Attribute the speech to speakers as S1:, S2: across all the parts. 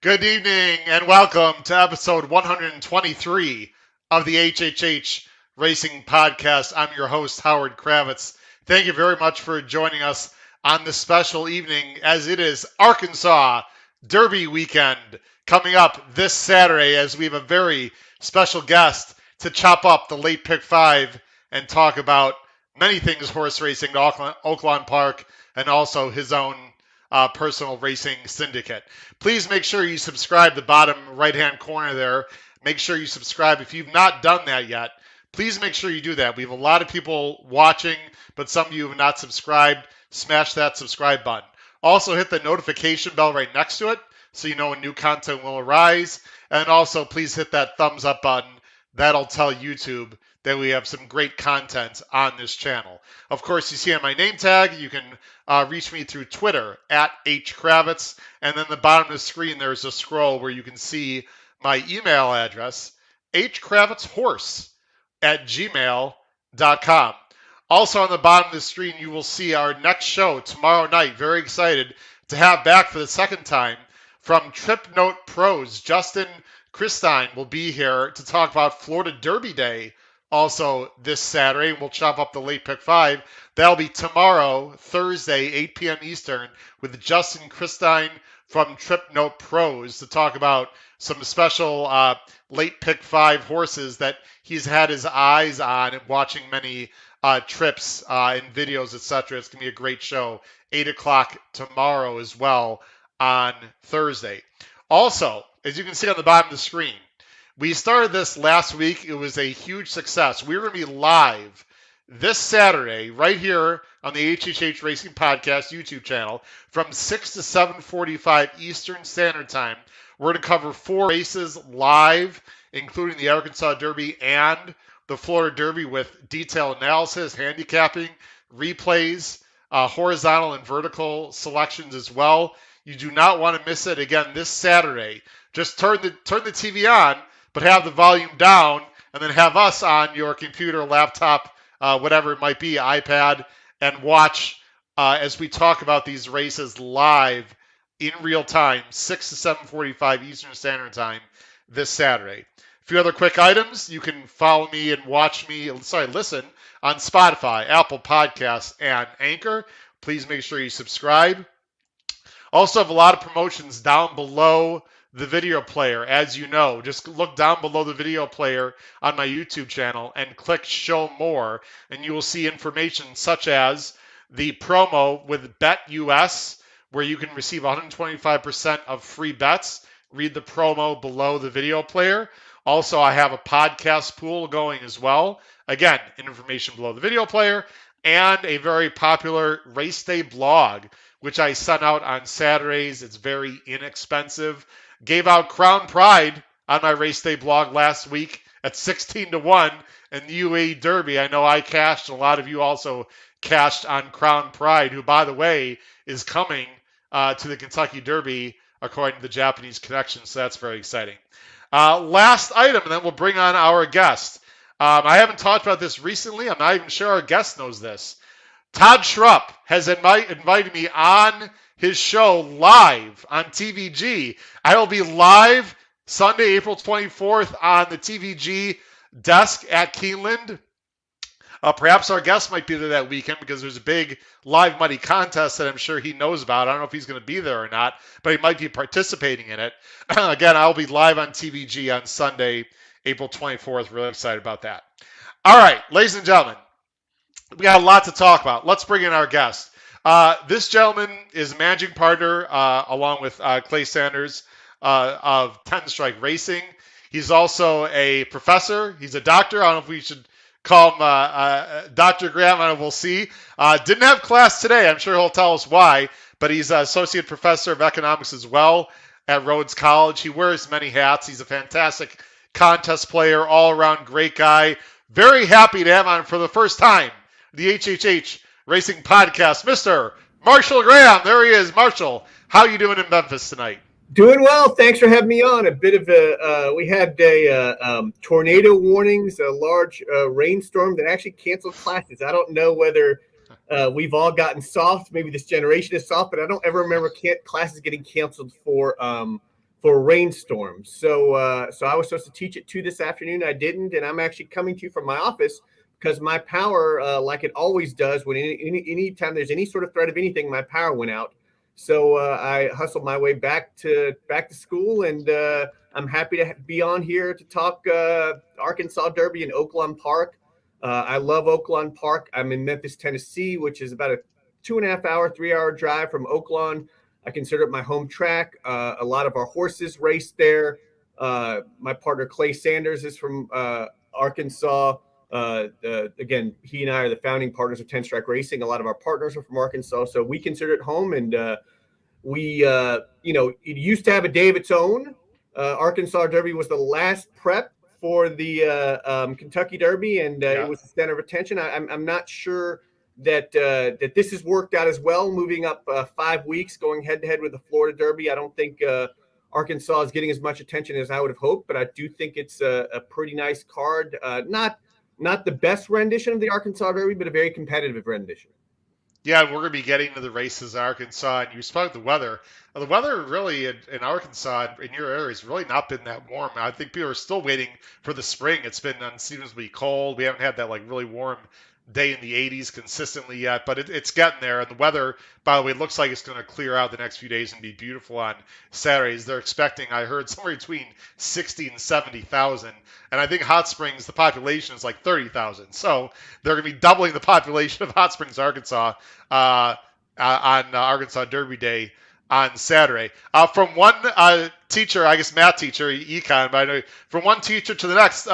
S1: Good evening and welcome to episode 123 of the HHH Racing Podcast. I'm your host, Howard Kravitz. Thank you very much for joining us on this special evening as it is Arkansas Derby weekend coming up this Saturday as we have a very special guest to chop up the late pick five and talk about many things horse racing to Oaklawn Park and also his own personal racing syndicate. Please make sure you subscribe the bottom right-hand corner there. Make sure you subscribe. If you've not done that yet, please make sure you do that. We have a lot of people watching, but some of you have not subscribed. Smash that subscribe button. Also, hit the notification bell right next to it so you know when new content will arise. And also, please hit that thumbs up button. That'll tell YouTube that we have some great content on this channel. Of course, you see on my name tag, you can reach me through Twitter at @HKravitz. And then the bottom of the screen, there's a scroll where you can see my email address, hkravitzhorse@gmail.com. Also on the bottom of the screen, you will see our next show tomorrow night. Very excited to have back for the second time from Trip Note Pros. Justin Christine will be here to talk about Florida Derby Day also this Saturday. We'll chop up the late pick five. That'll be tomorrow, Thursday, 8 p.m. Eastern, with Justin Christine from Trip Note Pros to talk about some special late pick five horses that he's had his eyes on and watching many trips and videos, etc. It's going to be a great show. 8 o'clock tomorrow as well on Thursday. Also, as you can see on the bottom of the screen, we started this last week. It was a huge success. We're going to be live this Saturday right here on the HHH Racing Podcast YouTube channel from 6 to 7:45 Eastern Standard Time. We're going to cover 4 races live, including the Arkansas Derby and the Florida Derby with detailed analysis, handicapping, replays, horizontal and vertical selections as well. You do not want to miss it again this Saturday. Just turn the TV on, but have the volume down, and then have us on your computer, laptop, whatever it might be, iPad, and watch as we talk about these races live in real time, 6 to 7:45 Eastern Standard Time this Saturday. A few other quick items. You can follow me and listen on Spotify, Apple Podcasts, and Anchor. Please make sure you subscribe. Also have a lot of promotions down below the video player. As you know, just look down below the video player on my YouTube channel and click show more, and you will see information such as the promo with BetUS, where you can receive 125% of free bets. Read the promo below the video player. Also, I have a podcast pool going as well. Again, information below the video player, and a very popular race day blog, which I send out on Saturdays. It's very inexpensive. Gave out Crown Pride on my race day blog last week at 16 to 1 in the UAE Derby. I know I cashed, and a lot of you also cashed on Crown Pride, who, by the way, is coming to the Kentucky Derby according to the Japanese connection. So that's very exciting. Last item, and then we'll bring on our guest. I haven't talked about this recently. I'm not even sure our guest knows this. Todd Schrupp has invited me on his show live on TVG. I will be live Sunday, April 24th on the TVG desk at Keeneland. Perhaps our guest might be there that weekend because there's a big live money contest that I'm sure he knows about. I don't know if he's going to be there or not, but he might be participating in it. Again, I'll be live on TVG on Sunday, April 24th. Really excited about that. All right, ladies and gentlemen, we got a lot to talk about. Let's bring in our guest. This gentleman is managing partner along with Clay Sanders of 10 Strike Racing. He's also a professor. He's a doctor. I don't know if we should call him Dr. Gramm. I don't know, we'll see. Didn't have class today. I'm sure he'll tell us why. But he's an associate professor of economics as well at Rhodes College. He wears many hats. He's a fantastic contest player, all-around great guy. Very happy to have on for the first time the HHH Racing Podcast, Mr. Marshall Gramm. There he is. Marshall, how you doing in Memphis tonight?
S2: Doing well. Thanks for having me on. A bit of we had tornado warnings, a large rainstorm that actually canceled classes. I don't know whether we've all gotten soft. Maybe this generation is soft, but I don't ever remember classes getting canceled for for a rainstorm. So I was supposed to teach at 2 this afternoon. I didn't, and I'm actually coming to you from my office because my power, like it always does, when anytime there's any sort of threat of anything, my power went out. So I hustled my way back to school, and I'm happy to be on here to talk Arkansas Derby in Oaklawn Park. I love Oaklawn Park. I'm in Memphis, Tennessee, which is about a 2.5 hour, 3 hour drive from Oaklawn. I consider it my home track. A lot of our horses race there. My partner Clay Sanders is from Arkansas. Again, he and I are the founding partners of 10 Strike Racing. A lot of our partners are from Arkansas, so we consider it home. And it used to have a day of its own. Arkansas Derby was the last prep for the Kentucky Derby, and it
S1: Yeah.
S2: was the center of attention. I'm not sure that this has worked out as well, moving up 5 weeks, going head to head with the Florida Derby. I don't think Arkansas is getting as much attention as I would have hoped, but I do think it's a pretty nice card. Not the best rendition of the Arkansas Derby, but a very competitive rendition.
S1: Yeah, we're going to be getting to the races in Arkansas, and you spoke the weather. The weather really in Arkansas, in your area, has really not been that warm. I think people are still waiting for the spring. It's been unseasonably cold. We haven't had that like really warm day in the 80s consistently yet, but it's getting there. And the weather, by the way, looks like it's going to clear out the next few days and be beautiful on Saturdays. They're expecting, I heard, somewhere between 60 and 70,000. And I think Hot Springs, the population is like 30,000. So they're going to be doubling the population of Hot Springs, Arkansas, on Arkansas Derby Day on Saturday. From one teacher, I guess math teacher, econ, but I know from one teacher to the next.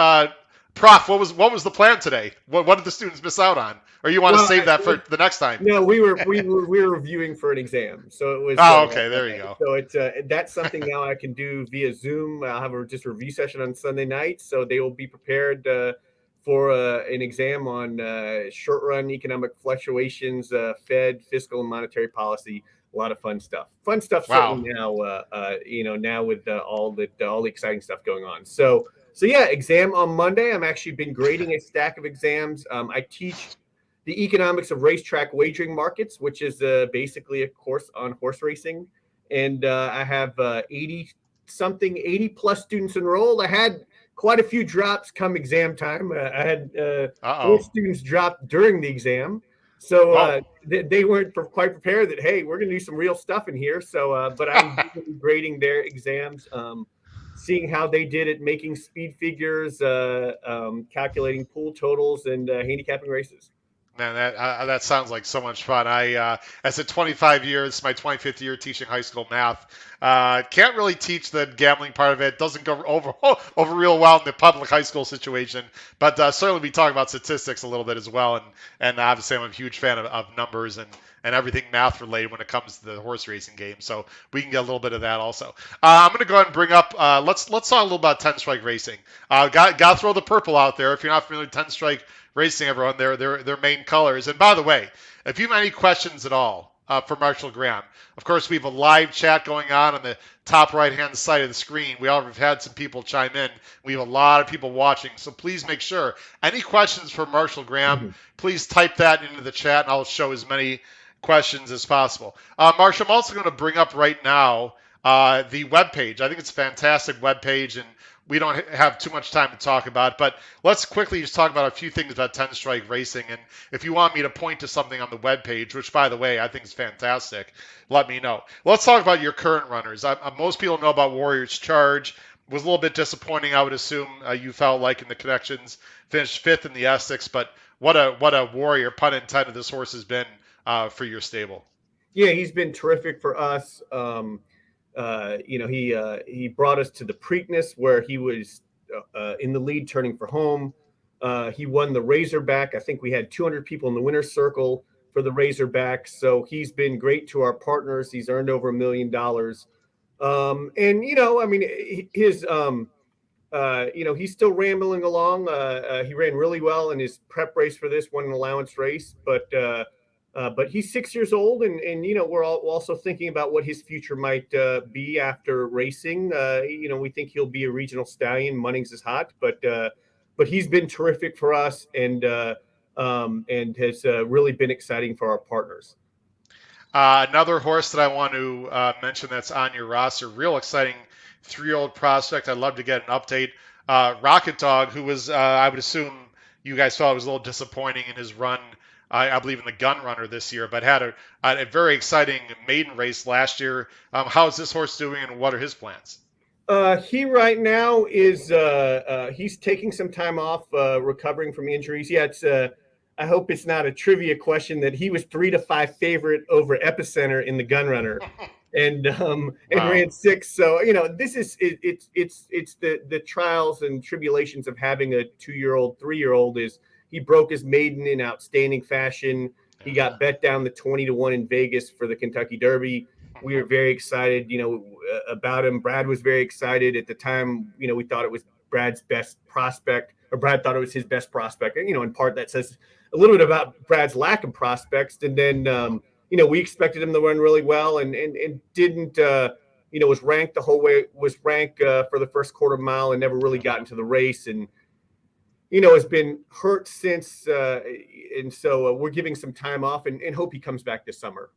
S1: Prof, what was the plan today? What did the students miss out on? Or you want to save that for the next time?
S2: No, we were reviewing for an exam, so it was.
S1: Oh, okay, there you go.
S2: So it's that's something now I can do via Zoom. I'll have just a review session on Sunday night, so they will be prepared for an exam on short run economic fluctuations, Fed, fiscal, and monetary policy. A lot of fun stuff.
S1: Wow.
S2: Certainly now. Now with all the exciting stuff going on. So yeah, exam on Monday. I'm actually been grading a stack of exams. I teach the economics of racetrack wagering markets, which is basically a course on horse racing. And I have 80 plus students enrolled. I had quite a few drops come exam time. I had 4 students drop during the exam. So they weren't quite prepared that, hey, we're going to do some real stuff in here. So, but I'm grading their exams, seeing how they did it, making speed figures, calculating pool totals, and handicapping races.
S1: Man, that sounds like so much fun. As a 25 years, my 25th year teaching high school math, can't really teach the gambling part of it. Doesn't go over real well in the public high school situation. But certainly we talk about statistics a little bit as well. And obviously I'm a huge fan of numbers and everything math related when it comes to the horse racing game. So we can get a little bit of that also. I'm going to go ahead and bring up. Let's talk a little about 10 strike racing. Got to throw the purple out there. If you're not familiar with 10 strike racing, everyone, their main colors. And by the way, if you have any questions at all for Marshall Gramm, of course we have a live chat going on the top right hand side of the screen. We already have had some people chime in. We have a lot of people watching, so please make sure any questions for Marshall Gramm, please type that into the chat, and I'll show as many questions as possible. Marshall, I'm also going to bring up right now the webpage. I think it's a fantastic webpage, and we don't have too much time to talk about, but let's quickly just talk about a few things about 10 Strike Racing. And if you want me to point to something on the webpage, which, by the way, I think is fantastic, let me know. Let's talk about your current runners. Most people know about Warriors Charge. It was a little bit disappointing, I would assume, you felt like in the connections. Finished 5th in the Essex, but what a warrior, pun intended, this horse has been for your stable.
S2: Yeah, he's been terrific for us. He brought us to the Preakness where he was in the lead turning for home. He won the Razorback. I think we had 200 people in the winner's circle for the Razorback. So he's been great to our partners. He's earned over $1 million. He's still rambling along. He ran really well in his prep race for this, won an allowance race, but he's 6 years old, and we're also thinking about what his future might be after racing. We think he'll be a regional stallion. Munnings is hot, but he's been terrific for us, and has really been exciting for our partners.
S1: Another horse that I want to mention that's on your roster, real exciting 3-year-old prospect. I'd love to get an update. Rocket Dog, who was, I would assume you guys thought was a little disappointing in his run, I believe in the Gun Runner this year, but had a very exciting maiden race last year. How is this horse doing, and what are his plans?
S2: He right now is he's taking some time off, recovering from injuries. Yeah, it's. I hope it's not a trivia question that he was 3-5 favorite over Epicenter in the Gun Runner, and
S1: Wow.
S2: ran six. So this is it's the trials and tribulations of having a 2-year-old, 3-year-old. Is he broke his maiden in outstanding fashion. He
S1: Yeah.
S2: got bet down to 20-1 in Vegas for the Kentucky Derby. We were very excited, about him. Brad was very excited at the time. We thought it was Brad's best prospect, or Brad thought it was his best prospect. And, in part that says a little bit about Brad's lack of prospects. And then, we expected him to run really well, and didn't. Was ranked the whole way. Was ranked for the first quarter mile, and never really got into the race. And has been hurt since. And so we're giving some time off, and hope he comes back this summer.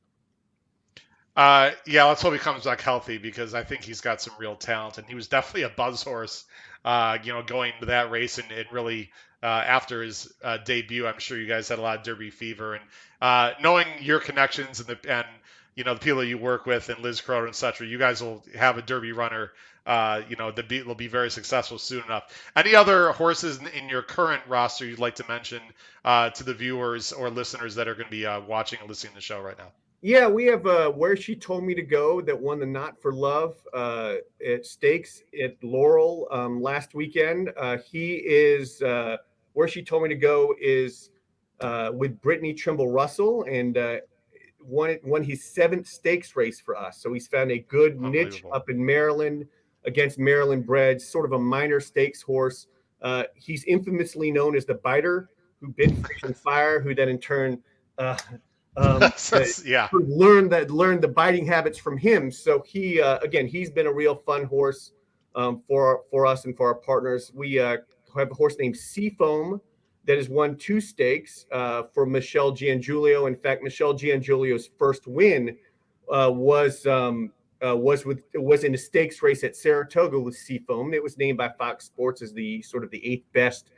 S1: Yeah, let's hope he comes back healthy because I think he's got some real talent, and he was definitely a buzz horse. Going to that race and really after his debut, I'm sure you guys had a lot of Derby fever, and knowing your connections and the people that you work with and Liz Crow and such, you guys will have a Derby runner. That will be very successful soon enough. Any other horses in your current roster you'd like to mention to the viewers or listeners that are going to be watching and listening to the show right now?
S2: Yeah, we have Where She Told Me to Go that won the Not for Love at Stakes at Laurel last weekend. He is Where She Told Me to Go is with Brittany Trimble Russell, and won his 7th stakes race for us. So he's found a good niche
S1: Unbelievable.
S2: up in Maryland against Maryland breds, sort of a minor stakes horse. He's infamously known as the biter, who bit Fish and Fire, who then in turn
S1: Yeah.
S2: learned the biting habits from him. So he's been a real fun horse for us and for our partners. We have a horse named Seafoam that has won 2 stakes for Michelle Giangulio. In fact, Michelle Giangulio's first win was in a stakes race at Saratoga with Seafoam. It was named by Fox Sports as the sort of the 8th best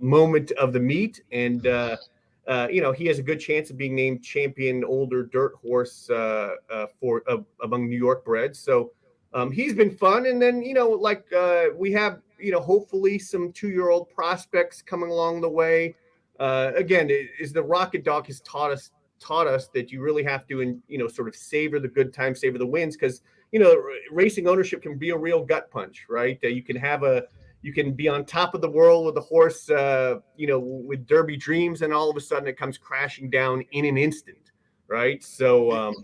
S2: moment of the meet, and he has a good chance of being named champion older dirt horse among New York breds. So he's been fun. And then we have hopefully some 2-year-old prospects coming along the way. Again, is the Rocket Dog has taught us that you really have to sort of savor the good times, savor the wins, because racing ownership can be a real gut punch, right? You can be on top of the world with a horse, with Derby dreams, and all of a sudden it comes crashing down in an instant, right? So,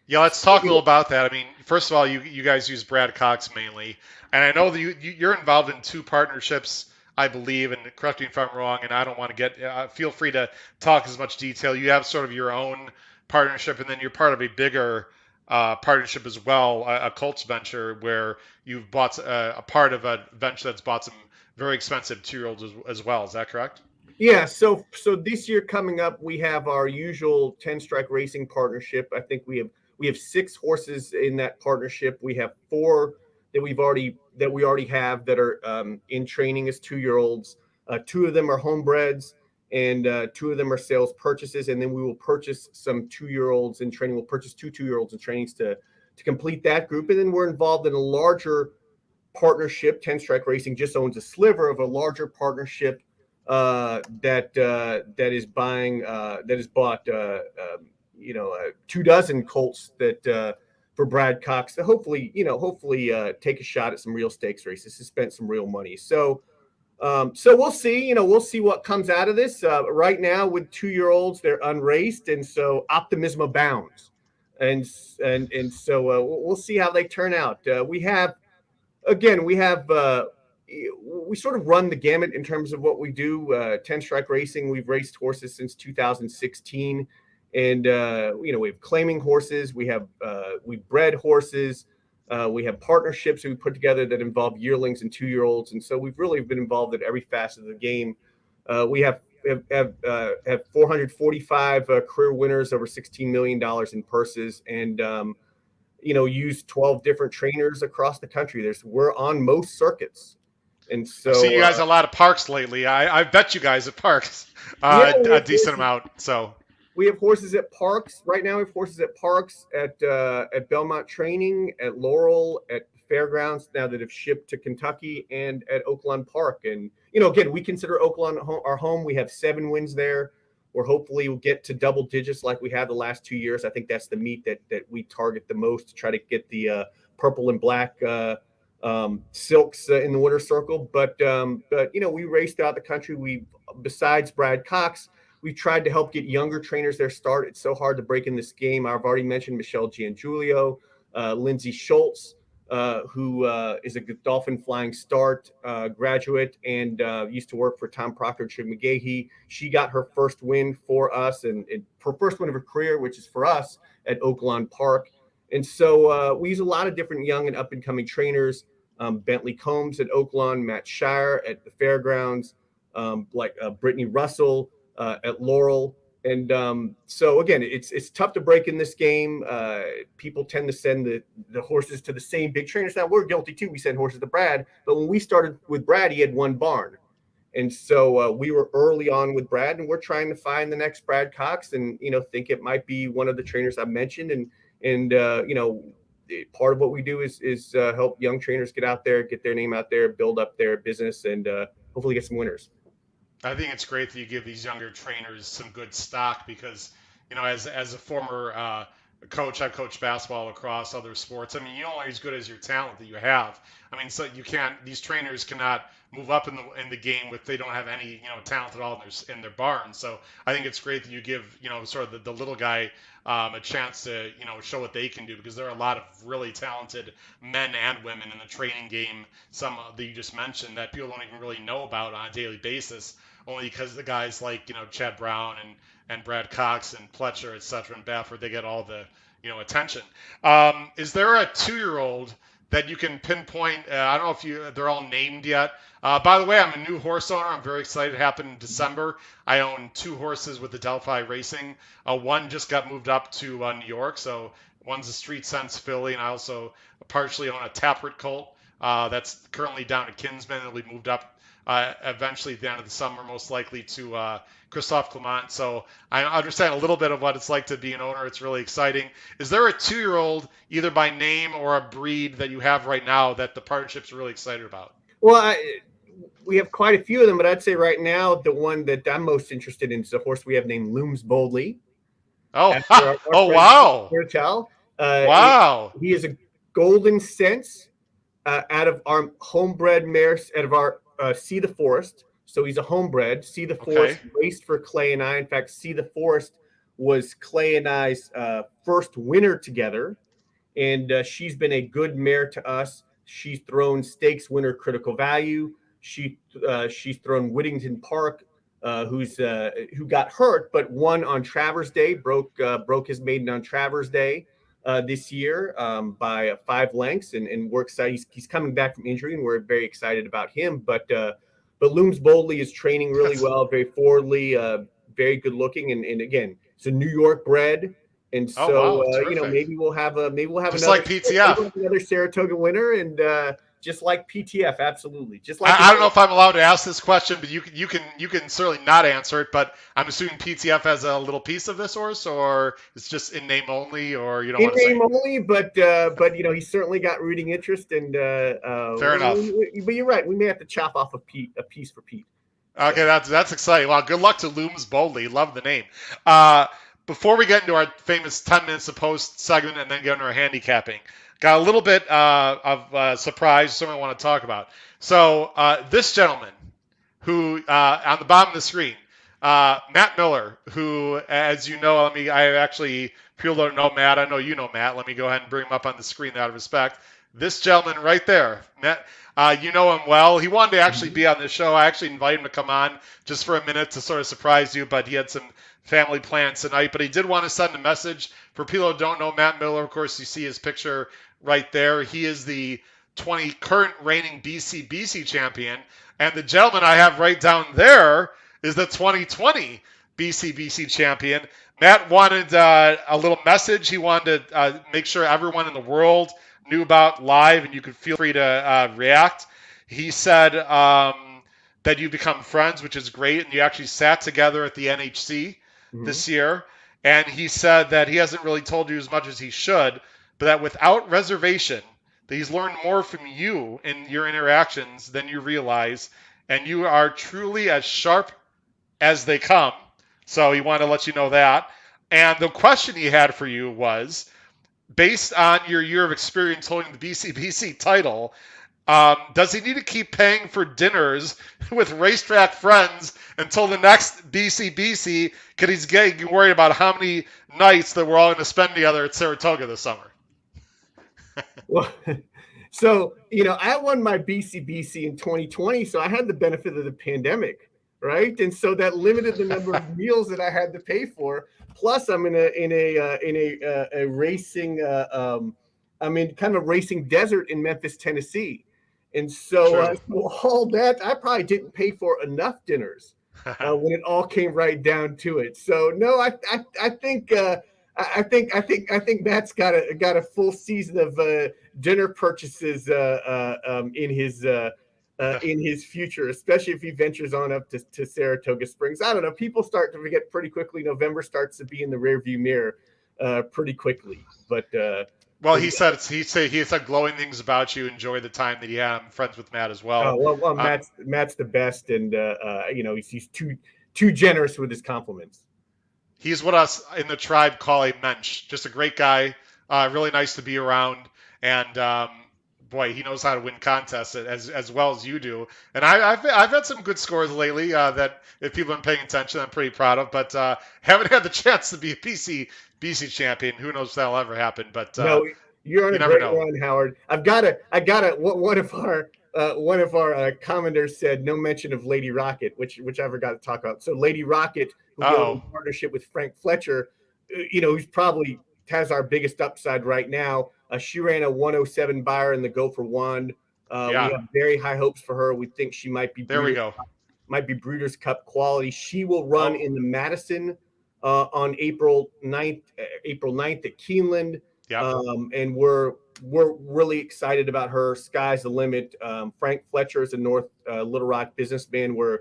S1: Yeah, let's talk a little about that. I mean, first of all, you guys use Brad Cox mainly, and I know that you're involved in 2 partnerships, I believe, and correct me if I'm wrong. And I don't want to get. Feel free to talk as much detail. You have sort of your own partnership, and then you're part of a bigger partnership as well, a Colts venture where you've bought a part of a venture that's bought some very expensive 2-year-olds as well. Is that correct?
S2: yeah, so this year coming up, we have our usual 10 Strike Racing partnership. I think we have 6 horses in that partnership. We have 4 that we already have that are in training as 2-year-olds. 2 of them are homebreds, and 2 of them are sales purchases. And then we will purchase some 2-year-olds in training. We'll purchase 2 2-year-olds in trainings to complete that group. And then we're involved in a larger partnership. 10 Strike Racing just owns a sliver of a larger partnership that is buying that has bought 24 colts that for Brad Cox to hopefully take a shot at some real stakes races, to spend some real money. So we'll see. We'll see what comes out of this. Right now, with 2-year-olds, they're unraced, and so optimism abounds. And so we'll see how they turn out. We have we sort of run the gamut in terms of what we do. 10 Strike Racing, we've raced horses since 2016, and we have claiming horses. We bred horses. We have partnerships we put together that involve yearlings and 2-year-olds, and so we've really been involved in every facet of the game. We have have 445 career winners, over $16 million in purses, and use 12 different trainers across the country. We're on most circuits, and
S1: I've seen you
S2: so
S1: guys at a lot of parks lately. I've bet you guys at parks
S2: yeah,
S1: a decent amount. So
S2: we have horses at parks right now. We have horses at parks at Belmont Training, at Laurel, at fairgrounds now that have shipped to Kentucky, and at Oaklawn Park. And again, we consider Oaklawn our home. We have 7 wins there. We're hopefully we'll get to double digits like we had the last 2 years. I think that's the meet that we target the most to try to get the purple and black silks in the winner's circle. But we race throughout the country. Besides Brad Cox, we've tried to help get younger trainers their start. It's so hard to break in this game. I've already mentioned Michelle Giangiulio, Lindsay Schultz, who is a Godolphin Flying Start graduate and used to work for Tom Proctor and Chip McGahee. She got her first win for us, and her first win of her career, which is for us, at Oaklawn Park. And so we use a lot of different young and up-and-coming trainers. Bentley Combs at Oaklawn, Matt Shire at the fairgrounds, like Brittany Russell at Laurel. And so again, it's tough to break in this game. People tend to send the horses to the same big trainers. Now we're guilty too. We send horses to Brad, but when we started with Brad, he had one barn, and so we were early on with Brad, and we're trying to find the next Brad Cox, and think it might be one of the trainers I've mentioned, and part of what we do is help young trainers get out there, get their name out there, build up their business, and hopefully get some winners.
S1: I think it's great that you give these younger trainers some good stock because, as a former coach, I've coached basketball, lacrosse, other sports. I mean, you're only as good as your talent that you have. I mean, so you can't. These trainers cannot move up in the game if they don't have any talent at all in their barn. So I think it's great that you give sort of the little guy a chance to show what they can do because there are a lot of really talented men and women in the training game. Some that you just mentioned that people don't even really know about on a daily basis, only because the guys like Chad Brown and Brad Cox and Pletcher, et cetera, and Baffert, they get all the attention. Is there a 2-year-old that you can pinpoint? I don't know if they're all named yet. By the way, I'm a new horse owner. I'm very excited. It happened in December. I own 2 horses with the Delphi Racing. One just got moved up to New York, so one's a Street Sense filly, and I also partially own a Taproot colt that's currently down at Kinsman. It'll be moved up eventually at the end of the summer, most likely to Christophe Clement. So I understand a little bit of what it's like to be an owner. It's really exciting. Is there a 2-year-old, either by name or a breed, that you have right now that the partnership's really excited about?
S2: Well, we have quite a few of them, but I'd say right now the one that I'm most interested in is a horse we have named Looms Boldly.
S1: Oh, oh wow. Wow.
S2: He is a golden sense out of our homebred mares, out of our See the Forest. So he's a homebred. See the Forest raced for Clay and I. In fact, See the Forest was Clay and I's first winner together. And she's been a good mare to us. She's thrown stakes winner Critical Value. She's thrown Whittington Park, who got hurt but won on Travers Day, broke his maiden on Travers Day this year by 5 lengths, and we're excited. He's coming back from injury, and we're very excited about him. But Looms Boldly is training really well, very forwardly, very good looking, and again, it's a New York bred. And so, maybe we'll have
S1: just
S2: another,
S1: like PTF,
S2: another Saratoga winner, and just like PTF, absolutely. Just like
S1: I don't know if I'm allowed to ask this question, but you can certainly not answer it. But I'm assuming PTF has a little piece of this horse, or it's just in name only, or you don't want to say.
S2: In name only, but he's certainly got rooting interest, and
S1: fair enough.
S2: But you're right. We may have to chop off a piece for Pete.
S1: Okay, that's exciting. Well, good luck to Looms Boldly. Love the name. Before we get into our famous 10 minutes of post segment and then get into our handicapping, got a little bit of surprise, something I want to talk about. So this gentleman who, on the bottom of the screen, Matt Miller, who, as you know, people don't know Matt. I know you know Matt. Let me go ahead and bring him up on the screen out of respect. This gentleman right there, Matt, you know him well. He wanted to actually be on this show. I actually invited him to come on just for a minute to sort of surprise you, but he had some family plans tonight. But he did want to send a message. For people who don't know Matt Miller, of course, you see his picture right there. He is the current reigning BC champion. And the gentleman I have right down there is the 2020 BCBC champion. Matt wanted a little message. He wanted to make sure everyone in the world knew about live, and you could feel free to react. He said that you become friends, which is great, and you actually sat together at the NHC
S2: Mhm.
S1: this year. And he said that he hasn't really told you as much as he should, but that without reservation, that he's learned more from you in your interactions than you realize, and you are truly as sharp as they come. So he wanted to let you know that. And the question he had for you was, based on your year of experience holding the BCBC title, does he need to keep paying for dinners with racetrack friends until the next BCBC? Because he's getting worried about how many nights that we're all going to spend together at Saratoga this summer.
S2: Well, so I won my BCBC in 2020, so I had the benefit of the pandemic, right? And so that limited the number of meals that I had to pay for. Plus, I'm in a racing, I'm in kind of a racing desert in Memphis, Tennessee, and
S1: True.
S2: so all that I probably didn't pay for enough dinners when it all came right down to it. So no, I think. I think Matt's got a full season of dinner purchases in his future, especially if he ventures on up to Saratoga Springs. I don't know. People start to forget pretty quickly. November starts to be in the rearview mirror pretty quickly.
S1: Well,
S2: But yeah.
S1: he said glowing things about you. Enjoy the time that he had. I'm friends with Matt as well.
S2: Well,
S1: Um,
S2: Matt's the best, and he's too generous with his compliments.
S1: He's what us in the tribe call a mensch. Just a great guy, really nice to be around, and boy, he knows how to win contests as well as you do. And I've had some good scores lately that if people have been paying attention, I'm pretty proud of. But haven't had the chance to be a BC champion. Who knows if that'll ever happen? But
S2: No, you're on
S1: you
S2: a
S1: never
S2: great
S1: know.
S2: run, Howard. I got it. One of our commenters said no mention of Lady Rocket, which I forgot to talk about. So Lady Rocket, who we own
S1: Uh
S2: in partnership with Frank Fletcher, who's probably has our biggest upside right now. She ran a 107 buyer in the Go for Wand. We
S1: yeah.
S2: have very high hopes for her. We think she
S1: There we go.
S2: might be Breeders' Cup quality. She will run
S1: Oh,
S2: in the Madison on April 9th at Keeneland.
S1: yep.
S2: And we're really excited about her. Sky's the limit. Frank Fletcher is a North Little Rock businessman. We're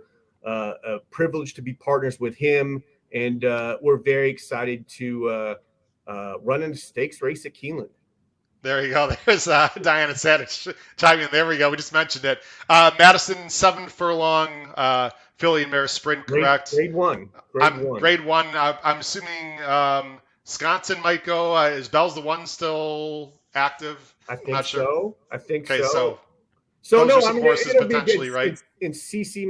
S2: privileged to be partners with him, and we're very excited to run in a stakes race at Keeneland.
S1: There you go. There's Diana Sadich chiming in. There we go. We just mentioned it. Madison, 7 furlong filly and mare sprint,
S2: Grade
S1: correct?
S2: grade one, grade
S1: I'm
S2: one.
S1: grade one. I'm assuming Wisconsin might go. Is Bell's the one still active?
S2: I
S1: I'm
S2: think
S1: not sure.
S2: so. I think
S1: Okay,
S2: so.
S1: so
S2: So
S1: those are
S2: no, I
S1: some
S2: mean
S1: horses
S2: it'll be good.
S1: potentially, right?
S2: And CC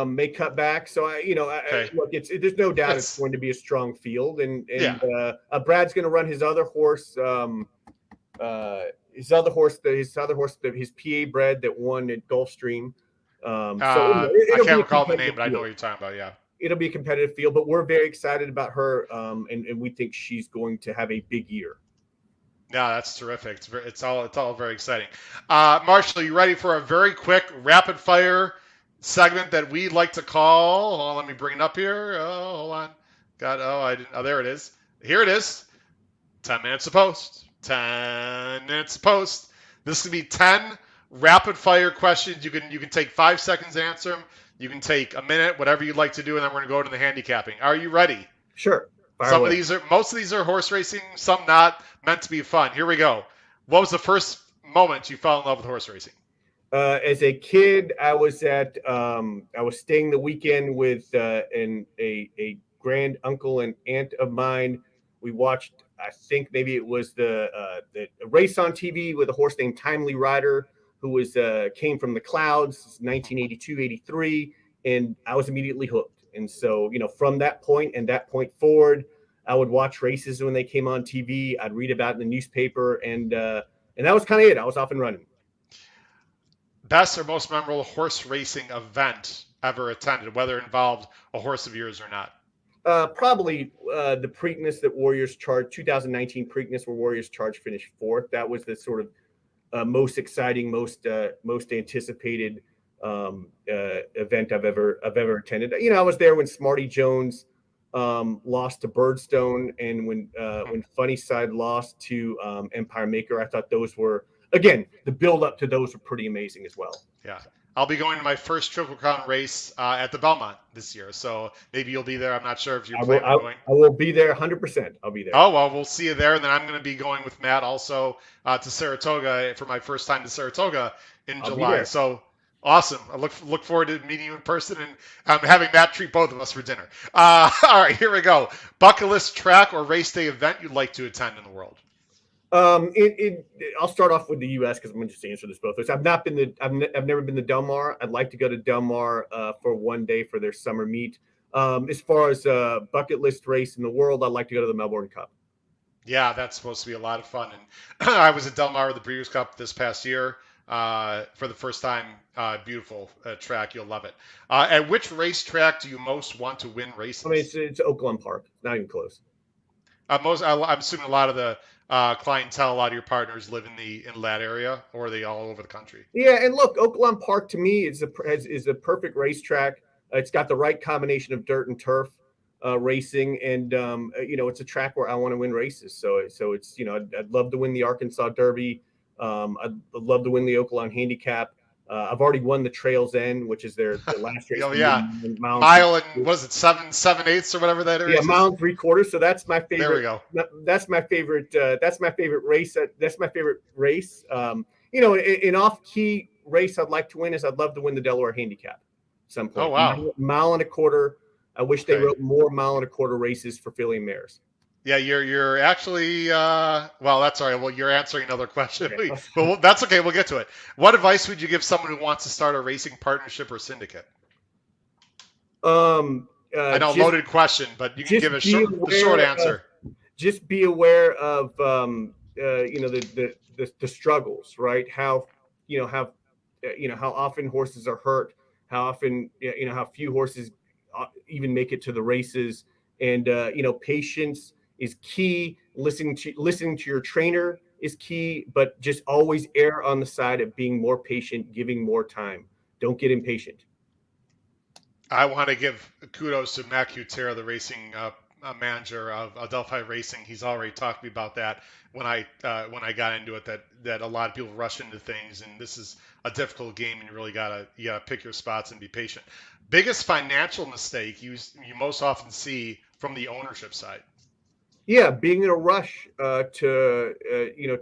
S2: may cut back. So
S1: Okay,
S2: look, there's no doubt it's
S1: it's
S2: going to be a strong field, and
S1: yeah.
S2: Brad's going to run his other horse, his PA bred that won at Gulfstream. So
S1: I
S2: it'll be
S1: can't
S2: a
S1: recall the name,
S2: competitive
S1: but I know
S2: field.
S1: what you're talking about. Yeah.
S2: It'll be a competitive field, but we're very excited about her, and we think she's going to have a big year.
S1: No, that's terrific. It's all very exciting. Marshall, you ready for a very quick rapid fire segment that we like to call? Hold on, let me bring it up here. Oh, hold on. I didn't. Oh, there it is. Here it is. 10 minutes to post. 10 minutes to post. This is gonna be 10 rapid fire questions. You can take 5 seconds to answer them. You can take a minute, whatever you'd like to do, and then we're gonna go to the handicapping. Are you ready?
S2: Sure, fire away.
S1: Most of these are horse racing, some not, meant to be fun. Here we go. What was the first moment you fell in love with horse racing?
S2: As a kid, I was staying the weekend with a grand uncle and aunt of mine. We watched, I think maybe it was the race on TV with a horse named Timely Rider, who came from the clouds, 1982, 83, and I was immediately hooked. And so, from that point and that point forward, I would watch races when they came on TV. I'd read about it in the newspaper, and that was kind of it. I was off and running.
S1: Best or most memorable horse racing event ever attended, whether it involved a horse of yours or not?
S2: Probably the Preakness that Warriors Charge, 2019 Preakness where Warriors Charge finished fourth. That was the sort of most exciting, most anticipated event I've ever attended. I was there when Smarty Jones lost to Birdstone, and when Funny Side lost to Empire Maker. I thought those were, again, the build up to those were pretty amazing as well.
S1: Yeah. I'll be going to my first Triple Crown race at the Belmont this year, so maybe you'll be there. I'm not sure if you're
S2: I will
S1: planning on going.
S2: I will be there 100%. I'll be there.
S1: Oh, well, we'll see you there. And then I'm going to be going with Matt also to Saratoga for my first time to Saratoga in
S2: I'll be
S1: July.
S2: there.
S1: So awesome. I look forward to meeting you in person and having Matt treat both of us for dinner. All right, here we go. Bucket list track or race day event you'd like to attend in the world?
S2: I'll start off with the U.S. because I'm going to just answer this both ways. I've never been to Del Mar. I'd like to go to Del Mar for one day for their summer meet. As far as bucket list race in the world, I'd like to go to the Melbourne Cup.
S1: Yeah, that's supposed to be a lot of fun. And I was at Del Mar with the Breeders' Cup this past year for the first time. Beautiful track. You'll love it. At which racetrack do you most want to win races?
S2: I mean, it's Oakland Park. Not even close.
S1: I'm assuming a lot of the clientele, a lot of your partners live in that area, or are they all over the country?
S2: Yeah, and look, Oakland Park to me is a perfect racetrack. It's got the right combination of dirt and turf racing, and it's a track where I want to win races. So it's I'd love to win the Arkansas Derby. I'd love to win the Oakland Handicap. I've already won the Trails End, which is their last race.
S1: Oh yeah, mile and was it 7/8 or whatever that is?
S2: Yeah, mile and 3/4. So that's my favorite.
S1: There we go.
S2: That's my favorite. That's my favorite race. That's my favorite race. An off-key race I'd like to win is I'd love to win the Delaware Handicap. At some point.
S1: Oh wow,
S2: mile and a quarter. I wish they wrote more mile and a quarter races for filly and mares.
S1: Yeah, you're actually well, that's all right. Well, you're answering another question, but that's okay. We'll get to it. What advice would you give someone who wants to start a racing partnership or syndicate? I know, loaded question, but you can give a short answer.
S2: Just be aware of the struggles, right? How often horses are hurt, how often how few horses even make it to the races, and patience is key. Listening to your trainer is key, but just always err on the side of being more patient, giving more time. Don't get impatient.
S1: I want to give kudos to Matt Cutera, the racing manager of Adelphi Racing. He's already talked to me about that when I got into it. That a lot of people rush into things, and this is a difficult game, and you really gotta pick your spots and be patient. Biggest financial mistake you most often see from the ownership side?
S2: Yeah, being in a rush to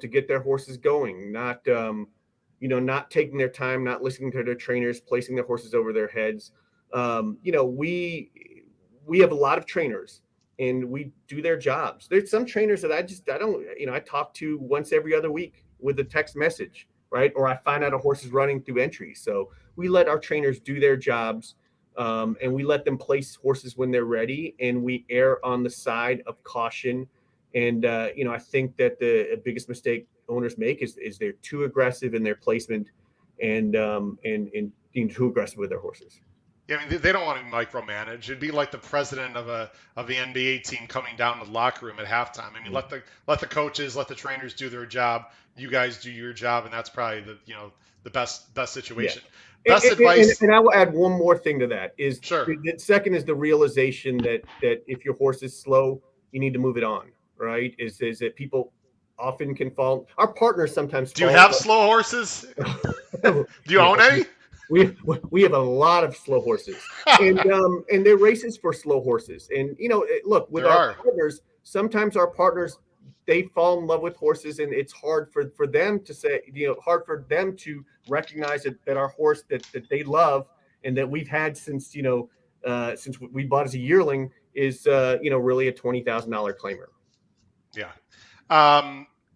S2: get their horses going, not taking their time, not listening to their trainers, placing their horses over their heads. We have a lot of trainers, and we do their jobs. There's some trainers that I talk to once every other week with a text message, right? Or I find out a horse is running through entries. So we let our trainers do their jobs. And we let them place horses when they're ready, and we err on the side of caution. And I think that the biggest mistake owners make is they're too aggressive in their placement and being too aggressive with their horses.
S1: Yeah, I mean, they don't want to micromanage. It'd be like the president of the NBA team coming down to the locker room at halftime. I mean, let the coaches, let the trainers do their job. You guys do your job, and that's probably the best situation.
S2: Yeah.
S1: Best advice.
S2: And I will add one more thing to that. Is
S1: sure.
S2: The second is the realization that if your horse is slow, you need to move it on. Right? Is that people often can fall. Our partners sometimes.
S1: Do you have slow horses? Do you own any?
S2: We have a lot of slow horses, and they're races for slow horses. And look, with our partners, sometimes our partners, they fall in love with horses, and it's hard for them to say, hard for them to recognize that our horse that they love and that we've had since we bought as a yearling is really a $20,000 claimer.
S1: Yeah.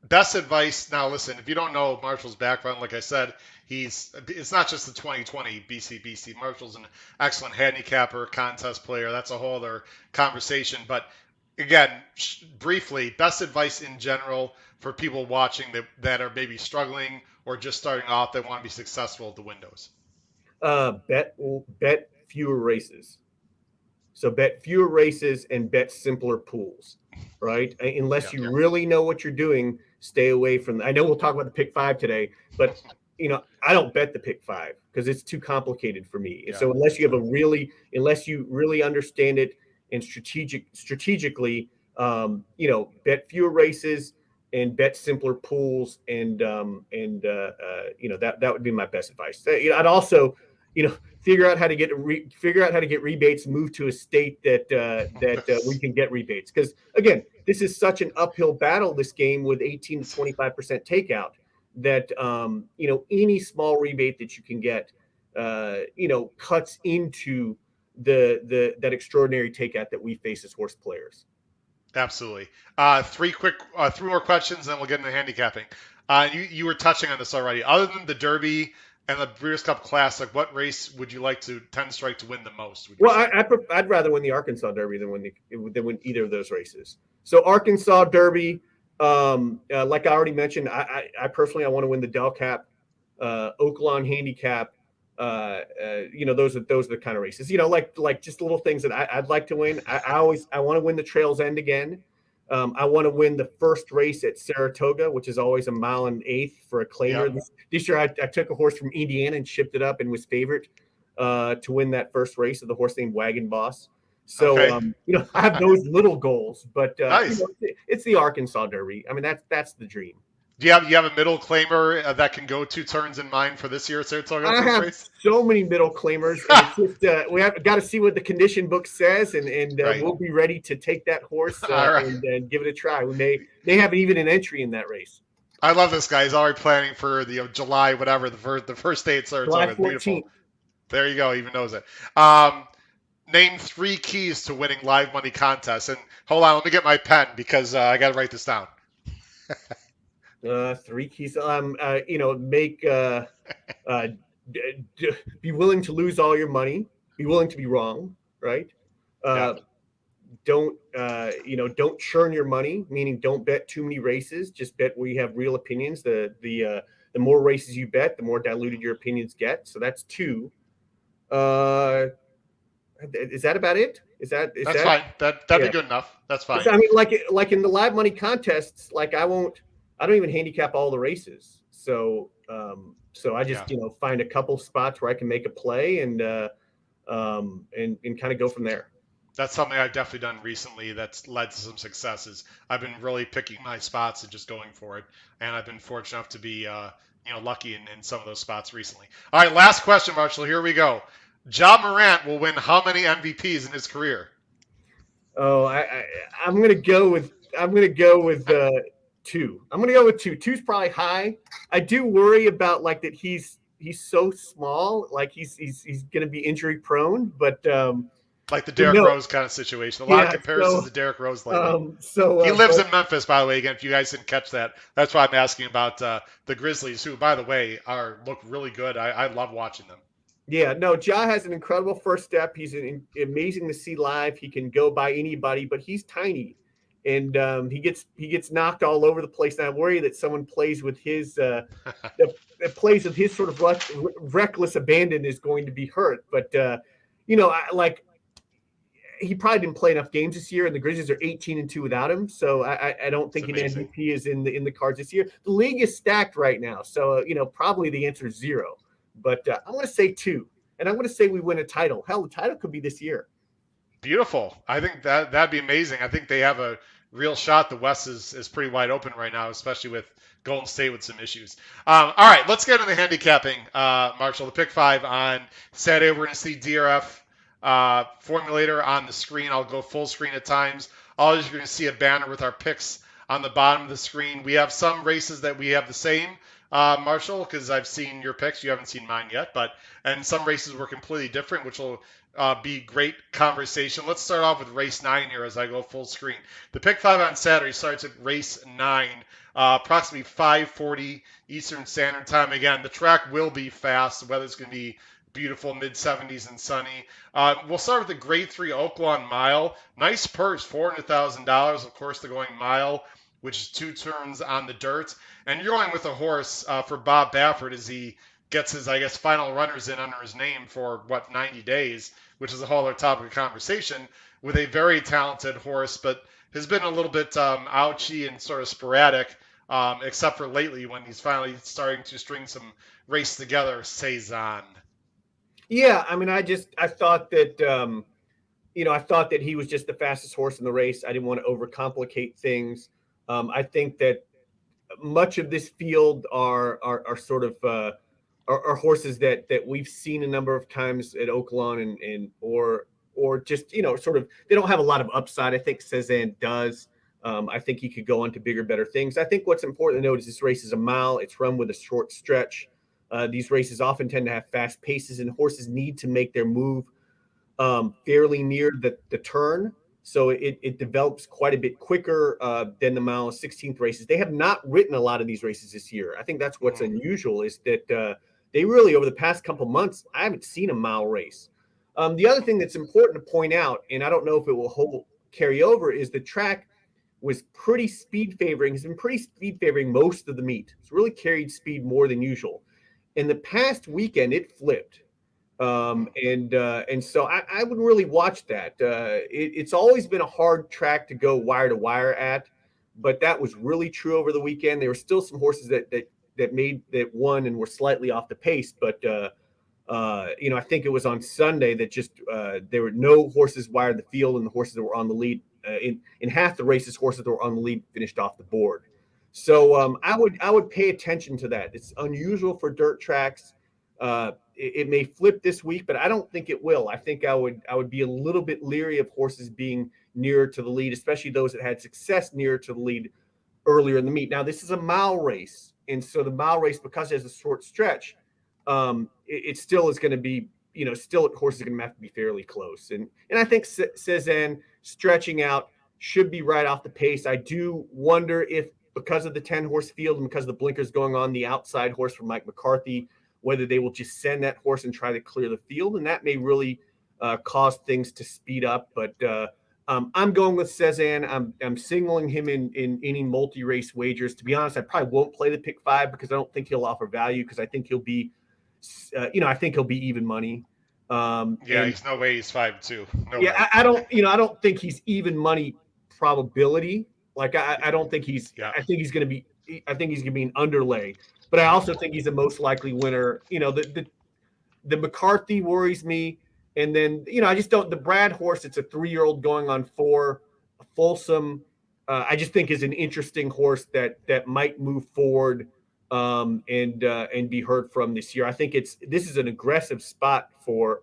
S1: Best advice. Now, listen, if you don't know Marshall's background, like I said, it's not just the 2020 BC. Marshall's an excellent handicapper, contest player. That's a whole other conversation. But again, briefly, best advice in general for people watching that are maybe struggling or just starting off that want to be successful at the windows.
S2: Bet fewer races. So bet fewer races and bet simpler pools, right? Unless you really know what you're doing, stay away from. I know we'll talk about the pick 5 today, but I don't bet the pick five because it's too complicated for me. And
S1: Yeah,
S2: so
S1: yeah.
S2: unless you really understand it and strategically, bet fewer races and bet simpler pools, that would be my best advice. I'd also, figure out how to get rebates, move to a state that we can get rebates, because again, this is such an uphill battle, this game, with 18 to 25% takeout, that any small rebate that you can get cuts into the that extraordinary takeout that we face as horse players.
S1: Absolutely. Three more questions, and then we'll get into handicapping. You were touching on this already. Other than the Derby and the Breeders' Cup Classic, what race would you like to 10 strike to win the most? Would you
S2: Well,
S1: say?
S2: I'd rather win the Arkansas Derby than win either of those races. So Arkansas Derby, like I already mentioned, I personally, I want to win the Del Cap, Oaklawn Handicap. Those are the kind of races. Like just little things that I'd like to win. I want to win the Trails End again. I want to win the first race at Saratoga, which is always a mile and eighth for a claimer.
S1: Yep.
S2: This year, I took a horse from Indiana and shipped it up and was favored to win that first race of the horse named Wagon Boss. So,
S1: Okay.
S2: I have those little goals, but
S1: Nice.
S2: it's the Arkansas Derby. I mean, that's the dream.
S1: Do you have a middle claimer that can go 2 turns in mind for this year at Saratoga
S2: I
S1: first
S2: have
S1: race?
S2: so many middle claimers, and it's just we have got to see what the condition book says, and
S1: Right.
S2: we'll be ready to take that horse
S1: All right.
S2: and give it a try. We may have even an entry in that race.
S1: I love this guy. He's already planning for the July, whatever, the first day at
S2: July
S1: Saratoga. Beautiful.
S2: 14th.
S1: There you go. Even knows it. Name 3 keys to winning live money contests. And hold on, let me get my pen because I got to write this down.
S2: 3 keys. Make be willing to lose all your money. Be willing to be wrong. Right.
S1: Yeah.
S2: Uh, don't churn your money, meaning don't bet too many races. Just bet where you have real opinions. The more races you bet, the more diluted your opinions get. So that's 2. uh is that about it? Is
S1: That's
S2: that
S1: fine. That'd be
S2: Yeah.
S1: good enough. That's fine.
S2: So, I mean, like in the live money contests, like I don't even handicap all the races. So I
S1: Yeah.
S2: just find a couple spots where I can make a play, and kind of go from there.
S1: That's something I've definitely done recently that's led to some successes. I've been really picking my spots and just going for it, and I've been fortunate enough to be lucky in some of those spots recently. All right, last question, Marshall. Here we go. Ja Morant will win how many MVPs in his career?
S2: Oh, I'm gonna go with 2. I'm gonna go with 2. Two's probably high. I do worry about, like, that he's so small, like he's gonna be injury prone,
S1: Like the
S2: but
S1: Derrick
S2: no,
S1: Rose kind of situation. A lot of
S2: yeah.
S1: comparisons to Derrick Rose lately. He lives
S2: But
S1: in Memphis, by the way. Again, if you guys didn't catch that, that's why I'm asking about the Grizzlies, who, by the way, look really good. I love watching them.
S2: yeah, no, Ja has an incredible first step. He's amazing to see live. He can go by anybody, but he's tiny, and he gets knocked all over the place. And I worry that someone plays with his that plays with his sort of reckless abandon is going to be hurt. But like, he probably didn't play enough games this year, and the Grizzlies are 18-2 without him. So I don't
S1: It's
S2: think an
S1: amazing.
S2: MVP is in the cards this year. The league is stacked right now, so probably the answer is 0. But I'm going to say 2, and I'm going to say we win a title. Hell, the title could be this year.
S1: Beautiful. I think that'd be amazing. I think they have a real shot. The West is pretty wide open right now, especially with Golden State with some issues. All right, let's get into handicapping, Marshall. The pick five on Saturday. We're going to see DRF formulator on the screen. I'll go full screen at times. Always you're going to see a banner with our picks on the bottom of the screen. We have some races that we have the same, Marshall, because I've seen your picks. You haven't seen mine yet, and some races were completely different, which will be great conversation. Let's start off with race 9 here as I go full screen. The pick five on Saturday starts at race 9, approximately 5:40 Eastern Standard Time. Again, the track will be fast. The weather's going to be beautiful, mid 70s and sunny. We'll start with the Grade 3 Oaklawn Mile. Nice purse, $400,000. Of course, they're going mile, which is 2 turns on the dirt. And you're going with a horse for Bob Baffert as he gets his, I guess, final runners in under his name for, 90 days, which is a whole other topic of conversation, with a very talented horse, but has been a little bit ouchy and sort of sporadic except for lately when he's finally starting to string some race together. Cezanne.
S2: Yeah, I mean, I thought that I thought that he was just the fastest horse in the race. I didn't want to overcomplicate things. I think that much of this field are sort of are horses that we've seen a number of times at Oaklawn and or just sort of they don't have a lot of upside. I think Cezanne does. I think he could go on to bigger, better things. I think what's important to note is this race is a mile. It's run with a short stretch. These races often tend to have fast paces, and horses need to make their move fairly near the turn. So it develops quite a bit quicker than the mile 16th races. They have not written a lot of these races this year. I think that's what's unusual is that they really, over the past couple months, I haven't seen a mile race. The other thing that's important to point out, and I don't know if it will carry over, is the track was pretty speed favoring, has been pretty speed favoring most of the meet. It's really carried speed more than usual. In the past weekend, it flipped. And so I would really watch that. It's always been a hard track to go wire to wire at, but that was really true over the weekend. There were still some horses that won and were slightly off the pace, but I think it was on Sunday that just there were no horses wired the field, and the horses that were on the lead in half the races, horses that were on the lead finished off the board. So I would pay attention to that. It's unusual for dirt tracks. It may flip this week, but I don't think it will. I think I would be a little bit leery of horses being nearer to the lead, especially those that had success nearer to the lead earlier in the meet. Now, this is a mile race, and so the mile race, because there's a short stretch, it still is going to be, still horses are going to have to be fairly close. And I think Cezanne stretching out should be right off the pace. I do wonder if, because of the 10-horse field and because of the blinkers going on, the outside horse from Mike McCarthy, whether they will just send that horse and try to clear the field, and that may really cause things to speed up. But I'm going with Cezanne. I'm signaling him in any multi-race wagers. To be honest, I probably won't play the pick 5 because I don't think he'll offer value, because I think he'll be, I think he'll be even money.
S3: He's no way he's 5-2. No
S2: yeah,
S3: way.
S2: I don't think he's even money probability. Like I don't think he's. Yeah. I think he's going to be. I think he's going to be an underlay. But I also think he's the most likely winner. The McCarthy worries me. And then, I just don't – the Brad horse, it's a 3-year-old going on 4. Folsom, I just think is an interesting horse that might move forward and be heard from this year. I think this is an aggressive spot for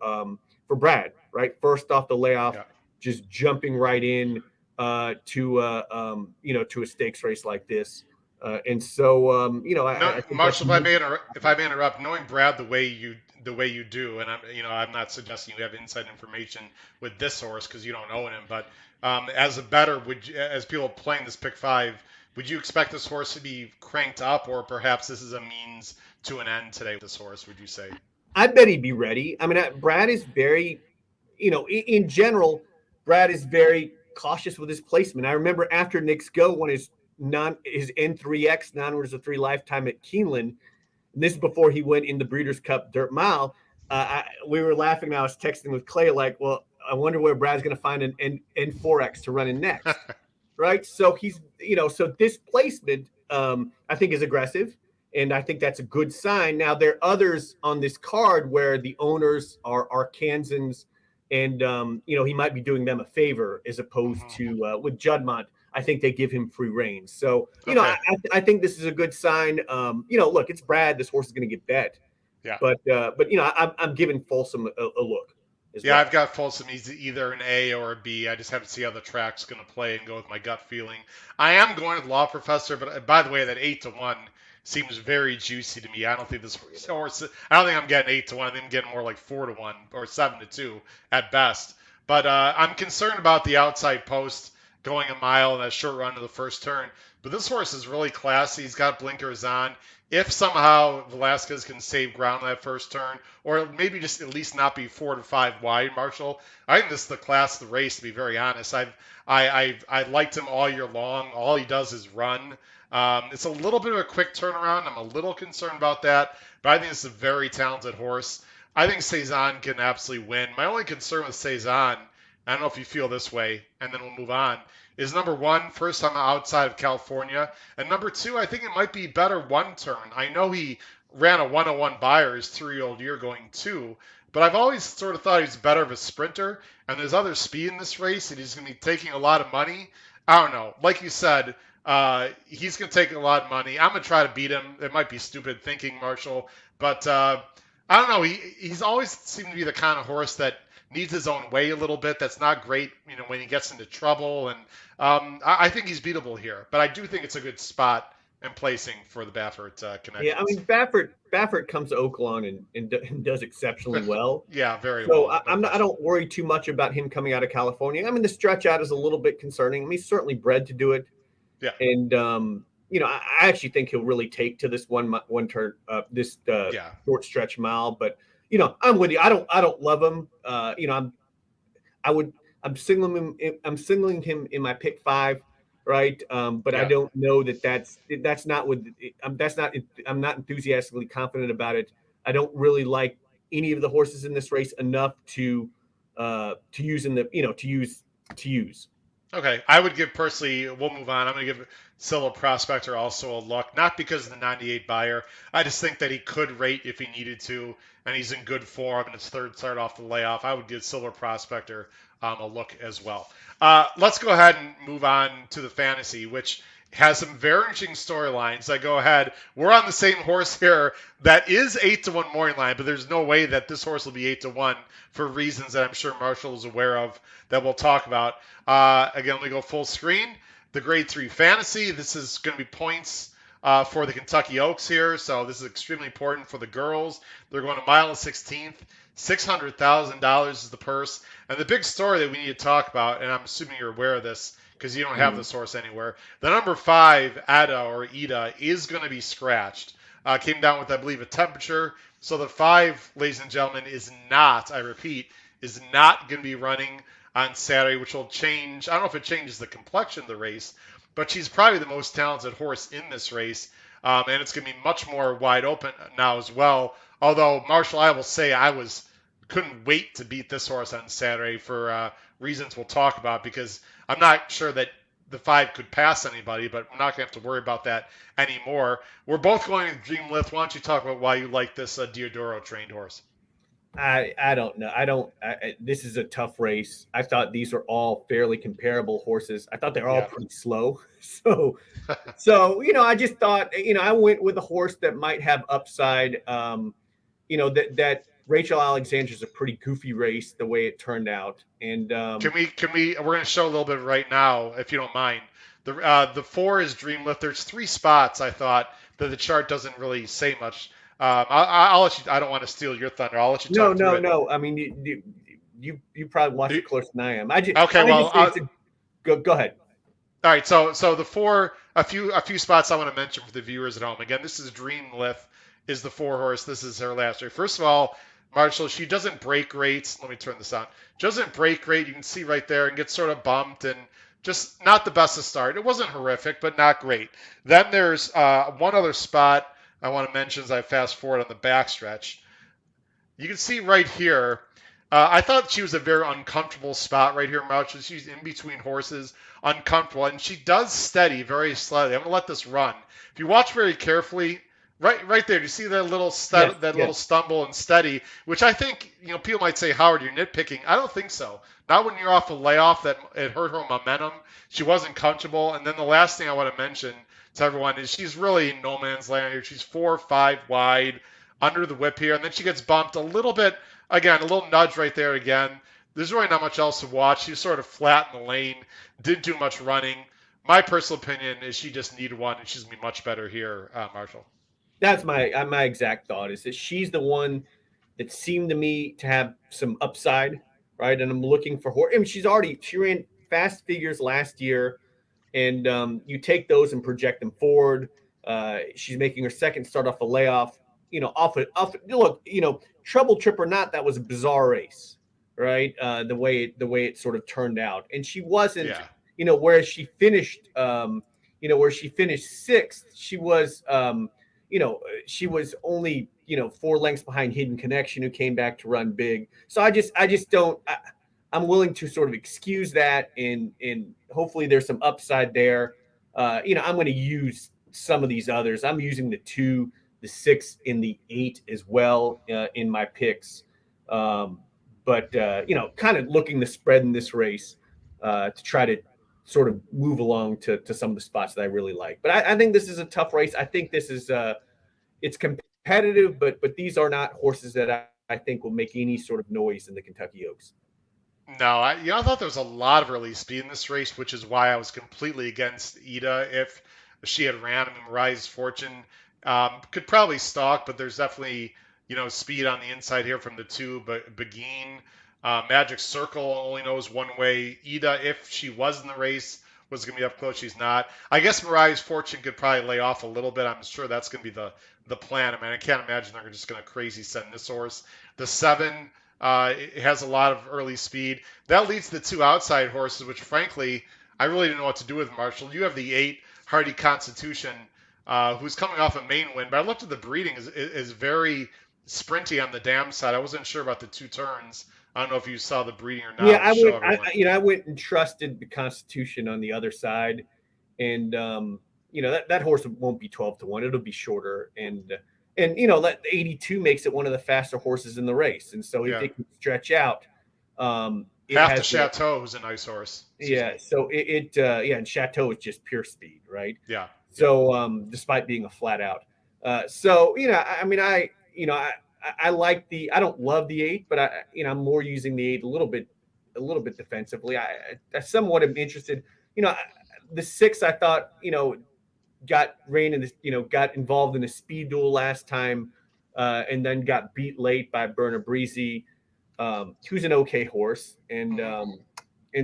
S2: Brad, right? First off the layoff, just jumping right in to a stakes race like this. And so, I think
S3: Marshall, if I may interrupt, knowing Brad the way you do, and I'm not suggesting you have inside information with this horse because you don't own him, but as a bettor, as people playing this pick 5, would you expect this horse to be cranked up, or perhaps this is a means to an end today with this horse? Would you say?
S2: I bet he'd be ready. I mean, Brad is very, in general, Brad is very cautious with his placement. I remember after Nick's Go, when his N3X, non-orders of 3 lifetime at Keeneland, and this is before he went in the Breeders' Cup Dirt Mile, we were laughing, and I was texting with Clay like, well, I wonder where Brad's going to find an N4X to run in next, right? So he's, so this placement, I think, is aggressive, and I think that's a good sign. Now, there are others on this card where the owners are Arkansans, and, he might be doing them a favor as opposed to with Juddmonte. I think they give him free reign. So, I think this is a good sign. Look, it's Brad. This horse is going to get bet.
S3: Yeah.
S2: But I'm giving Folsom a look.
S3: Yeah, I've got Folsom. He's either an A or a B. I just have to see how the track's going to play and go with my gut feeling. I am going with Law Professor, but by the way, that 8-1 seems very juicy to me. I don't think this horse. I don't think I'm getting 8-1. I think I'm getting more like 4-1 or 7-2 at best. But I'm concerned about the outside post going a mile in that short run to the first turn. But this horse is really classy. He's got blinkers on. If somehow Velasquez can save ground on that first turn, or maybe just at least not be 4 to 5 wide, Marshall, I think this is the class of the race, to be very honest. I liked him all year long. All he does is run. It's a little bit of a quick turnaround. I'm a little concerned about that, but I think it's a very talented horse. I think Cezanne can absolutely win. My only concern with Cezanne, I don't know if you feel this way, and then we'll move on, is number one, first time outside of California, and number two, I think it might be better one turn. I know he ran a 101 Beyer his 3-year-old year going two, but I've always sort of thought he's better of a sprinter, and there's other speed in this race, and he's going to be taking a lot of money. I don't know. Like you said, he's going to take a lot of money. I'm going to try to beat him. It might be stupid thinking, Marshall, but I don't know. He's always seemed to be the kind of horse that needs his own way a little bit. That's not great, when he gets into trouble. And I think he's beatable here. But I do think it's a good spot and placing for the Baffert connection.
S2: Yeah, I mean Baffert comes to Oaklawn and does exceptionally well.
S3: Yeah, very
S2: so
S3: well.
S2: I don't worry too much about him coming out of California. I mean, the stretch out is a little bit concerning. I mean, he's certainly bred to do it.
S3: Yeah.
S2: And I actually think he'll really take to this one turn, this short stretch mile. But I'm with you. I don't love him. I'm singling him in my pick 5, right? But I don't know that's not with I'm not enthusiastically confident about it. I don't really like any of the horses in this race enough to use to use.
S3: Okay, I would give personally. We'll move on. I'm going to give Silva Prospector also a look, not because of the 98 Beyer. I just think that he could rate if he needed to, and he's in good form in his third start off the layoff. I would give Silva Prospector a look as well. Let's go ahead and move on to the fantasy, which has some very interesting storylines. I go ahead. We're on the same horse here that is 8-1 morning line, but there's no way that this horse will be 8-1 for reasons that I'm sure Marshall is aware of that we'll talk about. Again, we go full screen. The grade 3 fantasy. This is going to be points for the Kentucky Oaks here, so this is extremely important for the girls. They're going a mile and 16th. $600,000 is the purse. And the big story that we need to talk about, and I'm assuming you're aware of this because you don't have this horse anywhere, the number 5, Ida, is going to be scratched. Came down with, I believe, a temperature. So the 5, ladies and gentlemen, is not, I repeat, is not going to be running on Saturday, which will change. I don't know if it changes the complexion of the race, but she's probably the most talented horse in this race. And it's going to be much more wide open now as well. Although, Marshall, I will say couldn't wait to beat this horse on Saturday for reasons we'll talk about, because I'm not sure that the 5 could pass anybody, but we're not going to have to worry about that anymore. We're both going to Dreamlift. Why don't you talk about why you like this Diodoro trained horse?
S2: I don't know. This is a tough race. I thought these were all fairly comparable horses. I thought they're all pretty slow. So I just thought, I went with a horse that might have upside. That Rachel Alexander's a pretty goofy race the way it turned out. And
S3: can we? We're going to show a little bit right now, if you don't mind. The 4 is Dreamlift. There's 3 spots. I thought that the chart doesn't really say much. I'll let you. I don't want to steal your thunder. I'll let you talk.
S2: No. I mean, you probably watch it closer than I am. Go ahead.
S3: All right. So the 4, a few spots I want to mention for the viewers at home. Again, this is Dreamlift, is the 4 horse. This is her last race. First of all, Marshall, she doesn't break great. Let me turn this on. Doesn't break great. You can see right there, and gets sort of bumped and just not the best to start. It wasn't horrific, but not great. Then there's one other spot I want to mention as I fast forward on the backstretch. You can see right here, I thought she was a very uncomfortable spot right here, Marshall. She's in between horses, uncomfortable, and she does steady very slightly. I'm going to let this run. If you watch very carefully, right there, do you see that little little stumble and steady, which I think, people might say, Howard, you're nitpicking. I don't think so. Not when you're off a layoff that it hurt her momentum. She wasn't comfortable. And then the last thing I want to mention to everyone is she's really in no man's land here. She's 4 or 5 wide under the whip here, and then she gets bumped a little bit. Again, a little nudge right there again. There's really not much else to watch. She's sort of flat in the lane, didn't do much running. My personal opinion is she just needed one, and she's going to be much better here, Marshall.
S2: That's my exact thought, is that she's the one that seemed to me to have some upside, right? And I'm looking for her. I mean, she ran fast figures last year, and you take those and project them forward. She's making her second start off a layoff. Trouble trip or not, that was a bizarre race, right? The way it sort of turned out, and she wasn't, whereas she finished, where she finished 6th, she was, she was only 4 lengths behind Hidden Connection, who came back to run big. So I just don't. I'm willing to sort of excuse that, and hopefully there's some upside there. I'm going to use some of these others. I'm using the 2, the 6, and the 8 as well in my picks. Um, but kind of looking to spread in this race to try to sort of move along to some of the spots that I really like. But I think this is a tough race. I think this is it's competitive, but these are not horses that I think will make any sort of noise in the Kentucky Oaks.
S3: No, I thought there was a lot of early speed in this race, which is why I was completely against Ida. If she had ran, and Mariah's Fortune could probably stalk, but there's definitely speed on the inside here from the two. But Begin, Magic Circle only knows one way. Ida, if she was in the race, was going to be up close. She's not. I guess Mariah's Fortune could probably lay off a little bit. I'm sure that's going to be the plan. I mean, I can't imagine they're just going to crazy send this horse. The 7. It has a lot of early speed. That leads to the 2 outside horses, which frankly, I really didn't know what to do with, Marshall. You have the 8 Hardy Constitution, who's coming off a main win, but I looked at the breeding is very sprinty on the dam side. I wasn't sure about the 2 turns. I don't know if you saw the breeding or not.
S2: Yeah,
S3: Show everyone.
S2: I went and trusted the Constitution on the other side, and that horse won't be 12-1. It'll be shorter, and that 82 makes it one of the faster horses in the race, and so if it can stretch out,
S3: Half the Chateau is a nice horse.
S2: So and Chateau is just pure speed, right?
S3: Yeah.
S2: So despite being a flat out, I like I don't love the 8, but I'm more using the 8 a little bit defensively. I somewhat am interested. The 6 I thought got involved in a speed duel last time, and then got beat late by Berna Breezy, who's an okay horse, and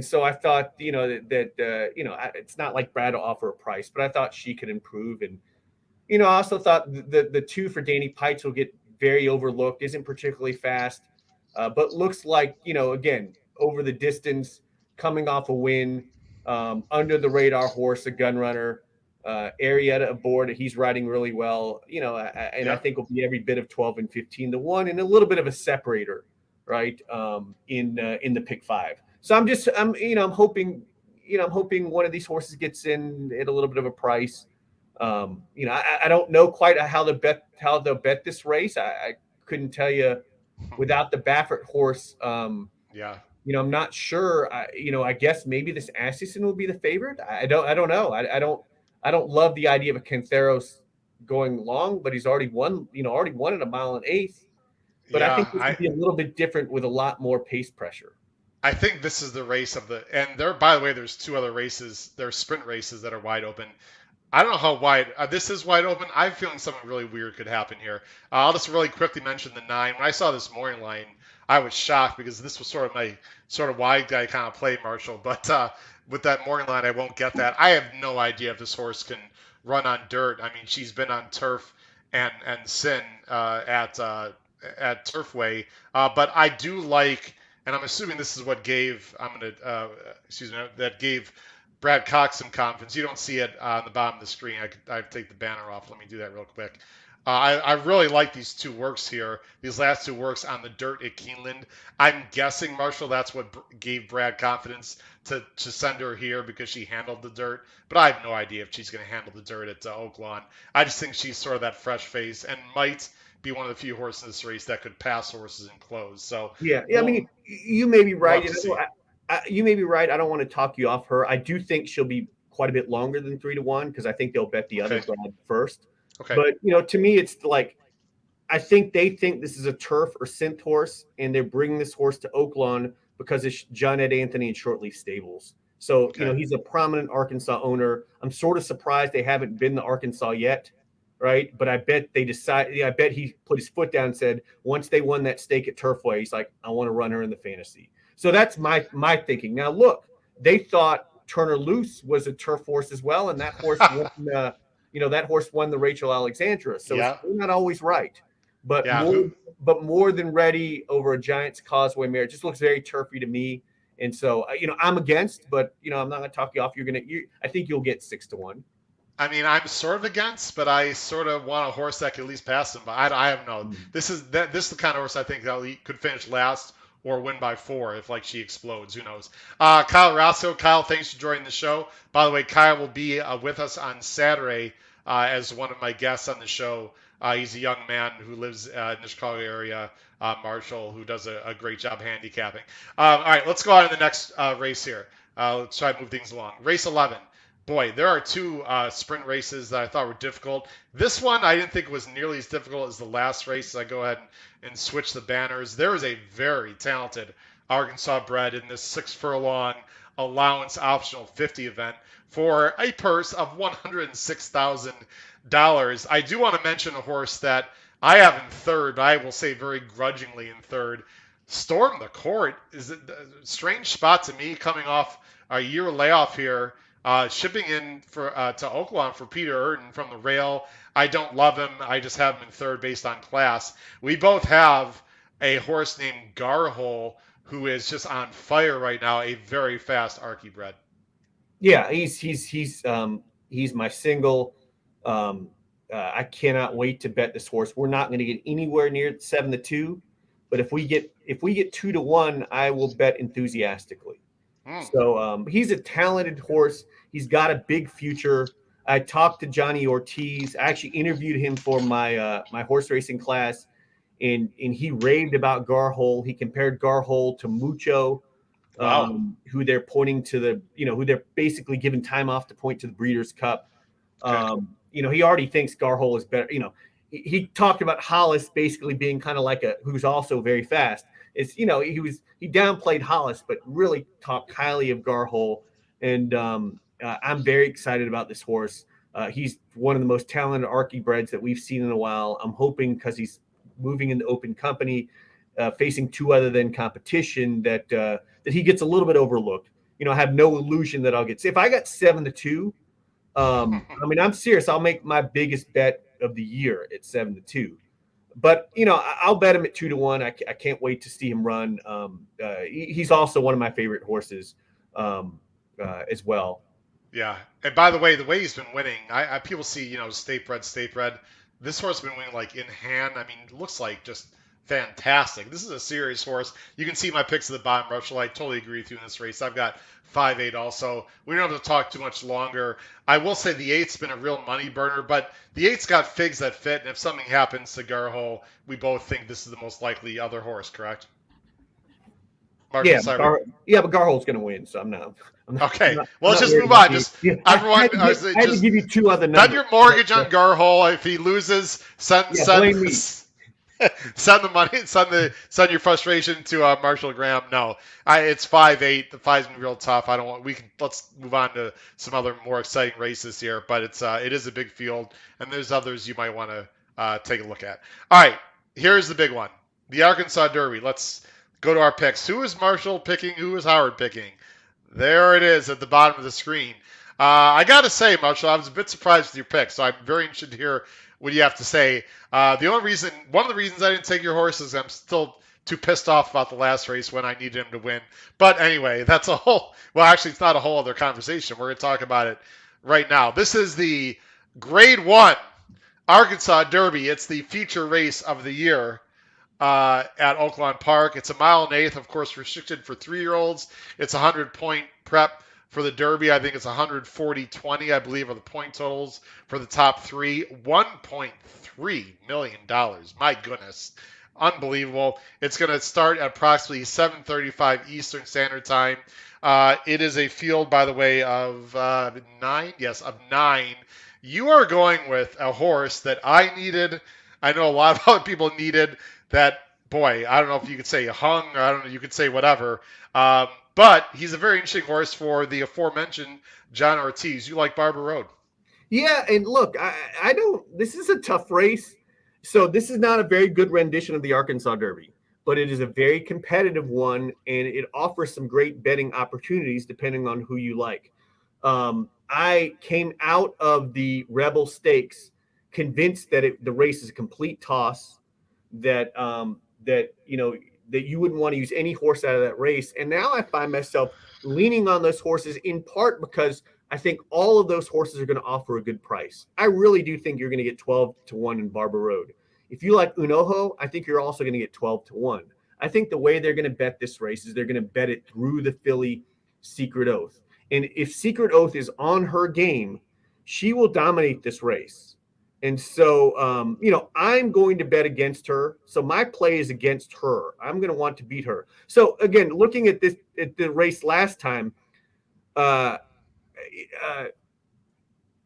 S2: so I thought that it's not like Brad to offer a price, but I thought she could improve, and I also thought the 2 for Danny Pites will get very overlooked, isn't particularly fast, but looks like, again, over the distance, coming off a win, under the radar horse, a gun runner, Arietta aboard, he's riding really well, I think will be every bit of 12 and 15-1 and a little bit of a separator, right, in the pick 5. So I'm hoping one of these horses gets in at a little bit of a price. I don't know quite how they'll bet this race. I couldn't tell you without the Baffert horse. I'm not sure. I guess maybe this Assison will be the favorite. I don't know. I don't love the idea of a Cantheros going long, but he's already won at 1 mile and 1/8. But I think this would be a little bit different with a lot more pace pressure.
S3: I think this is the race and there, by the way, there's 2 other races. There are sprint races that are wide open. I don't know how wide this is wide open. I'm feeling something really weird could happen here. I'll just really quickly mention the 9. When I saw this morning line, I was shocked because this was sort of my wide guy kind of play, Marshall. But with that morning line, I won't get that. I have no idea if this horse can run on dirt. I mean, she's been on turf and sin at Turfway, but I do like, and I'm assuming this is what gave that gave Brad Cox some confidence. You don't see it on the bottom of the screen. I take the banner off. Let me do that real quick. I really like these 2 works here. These last 2 works on the dirt at Keeneland. I'm guessing, Marshall, that's what gave Brad confidence to send her here because she handled the dirt. But I have no idea if she's going to handle the dirt at Oaklawn. I just think she's sort of that fresh face and might be one of the few horses in this race that could pass horses and close. So
S2: I mean, you may be right. You may be right. I don't want to talk you off her. I do think she'll be quite a bit longer than 3-1 because I think they'll bet the other Brad first.
S3: Okay.
S2: But to me, it's like I think they think this is a turf or synth horse, and they're bringing this horse to Oaklawn because it's John Ed Anthony and Shortleaf Stables. So he's a prominent Arkansas owner. I'm sort of surprised they haven't been to Arkansas yet, right? But I bet they decided. I bet he put his foot down and said once they won that stake at Turfway, he's like, I want to run her in the fantasy. So that's my thinking. Now look, they thought Turner Loose was a turf horse as well, and that horse won, that horse won the Rachel Alexandra. So they're not always right. But more than ready over a Giants Causeway mare. It just looks very turfy to me. And so, I'm against, but I'm not going to talk you off. I think you'll get 6-1.
S3: I mean, I'm sort of against, but I sort of want a horse that could at least pass him. But I don't know. This is the kind of horse I think that could finish last or win by 4 if like she explodes. Who knows? Kyle Rosso. Kyle, thanks for joining the show. By the way, Kyle will be with us on Saturday as one of my guests on the show. He's a young man who lives in the Chicago area, Marshall, who does a great job handicapping. All right, let's go on to the next race here. Let's try to move things along. Race 11. Boy, there are two sprint races that I thought were difficult. This one I didn't think was nearly as difficult as the last race. I go ahead and switch the banners. There is a very talented Arkansas bred in this 6 furlong allowance optional 50 event for a purse of $106,000. I do want to mention a horse that I have in third, but I will say very grudgingly in third. Storm the Court is a strange spot to me coming off a year layoff here. Shipping in for to Oaklawn for Peter Urton from the rail. I don't love him. I just have him in third based on class. We both have a horse named Garhole who is just on fire right now. A very fast Archie bred.
S2: Yeah, he's my single. I cannot wait to bet this horse. We're not going to get anywhere near 7-2, but if we get 2-1, I will bet enthusiastically. So he's a talented horse. He's got a big future. I talked to Johnny Ortiz. I actually interviewed him for my my horse racing class, and he raved about Garhole. He compared Garhole to Mucho, who they're pointing to who they're basically giving time off to point to the Breeders' Cup. He already thinks Garhole is better. He talked about Hollis basically being kind of like who's also very fast. It's he downplayed Hollis, but really talked highly of Garhole, and I'm very excited about this horse. He's one of the most talented Archie breds that we've seen in a while. I'm hoping because he's moving into open company, facing two other than competition, that he gets a little bit overlooked. I have no illusion that I'll get. If I got 7-2, I'm serious. I'll make my biggest bet of the year at 7-2. But I'll bet him at 2-1. I can't wait to see him run. He's also one of my favorite horses as well.
S3: Yeah, and by the way he's been winning, I people see state bred. This horse has been winning like in hand. I mean, it looks like just fantastic. This is a serious horse. You can see my picks at the bottom, Russell. I totally agree with you in this race. I've got 5-8 also. We don't have to talk too much longer. I will say the 8's been a real money burner, but the 8's got figs that fit, and if something happens to Garhole, we both think this is the most likely other horse, correct?
S2: Marshall, but Garhole's going to win, so I'm not.
S3: Okay, let's just move on. Everyone,
S2: I had to give you two other numbers.
S3: Bet your mortgage on Garhole. If he loses, send the money, send your frustration to Marshall Gramm. No, it's 5-8. The 5's been real tough. Let's move on to some other more exciting races here. But it is a big field, and there's others you might want to take a look at. All right, here's the big one, the Arkansas Derby. Let's go to our picks. Who is Marshall picking? Who is Howard picking? There it is at the bottom of the screen. I got to say, Marshall, I was a bit surprised with your pick, so I'm very interested to hear what you have to say. One of the reasons I didn't take your horse is I'm still too pissed off about the last race when I needed him to win. But anyway, that's it's not a whole other conversation. We're going to talk about it right now. This is the Grade 1 Arkansas Derby. It's the feature race of the year at Oaklawn Park. It's a 1.8 miles, of course, restricted for 3-year-olds. It's a 100-point prep for the Derby. I think it's 140-20, I believe, are the point totals for the top three. $1.3 million. My goodness. Unbelievable. It's going to start at approximately 7:35 Eastern Standard Time. It is a field, by the way, of 9. Yes, of 9. You are going with a horse that I needed. I know a lot of other people needed that. Boy, I don't know if you could say hung, or I don't know, you could say whatever. But he's a very interesting horse for the aforementioned John Ortiz. You like Barber Road?
S2: Yeah, and look, I don't. This is a tough race, so this is not a very good rendition of the Arkansas Derby, but it is a very competitive one, and it offers some great betting opportunities depending on who you like. I came out of the Rebel Stakes convinced that the race is a complete toss, that you wouldn't want to use any horse out of that race. And now I find myself leaning on those horses in part because I think all of those horses are going to offer a good price. I really do think you're going to get 12-1 in Barber Road. If you like Unoho, I think you're also going to get 12-1. I think the way they're going to bet this race is they're going to bet it through the filly Secret Oath. And if Secret Oath is on her game, she will dominate this race. And so, I'm going to bet against her. So my play is against her. I'm going to want to beat her. So again, looking at the race last time, uh, uh,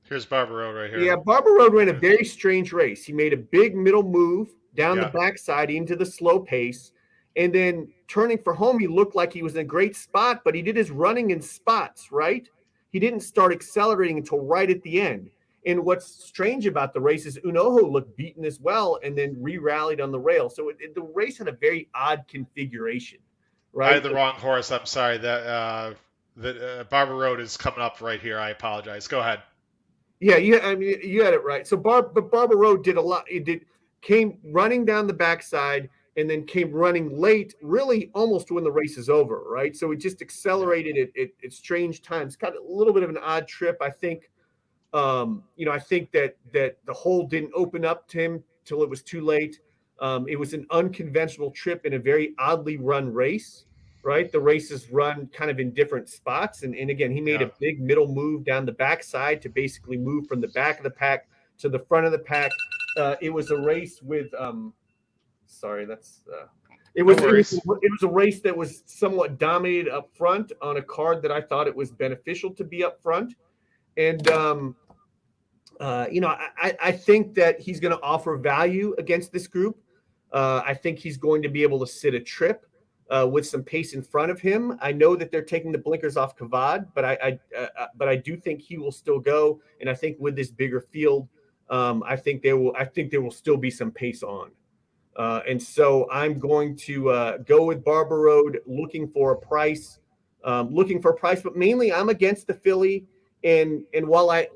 S3: Here's Barber Road right here.
S2: yeah, Barber Road ran a very strange race. He made a big middle move down the
S3: Yeah.
S2: backside into the slow pace. And then turning for home, he looked like he was in a great spot, but he did his running in spots, right? He didn't start accelerating until right at the end. And what's strange about the race is Unoho looked beaten as well and then re-rallied on the rail. So the race had a very odd configuration, right?
S3: I had the wrong horse. I'm sorry. That Barber Road is coming up right here. I apologize. Go ahead.
S2: Yeah, you had it right. So Barber Road did a lot. It came running down the backside and then came running late, really almost when the race is over, right? So it just accelerated at strange times. Kind of a little bit of an odd trip, I think. I think that the hole didn't open up to him till it was too late. It was an unconventional trip in a very oddly run race, right? The races run kind of in different spots. And again, he made a big middle move down the backside to basically move from the back of the pack to the front of the pack. It was a race with, it was a race that was somewhat dominated up front on a card that I thought it was beneficial to be up front. And, I think that he's going to offer value against this group. I think he's going to be able to sit a trip with some pace in front of him. I know that they're taking the blinkers off Kavad, but I do think he will still go. And I think with this bigger field, I think there will still be some pace on. And so I'm going to go with Barber Road, looking for a price, but mainly I'm against the filly. And while I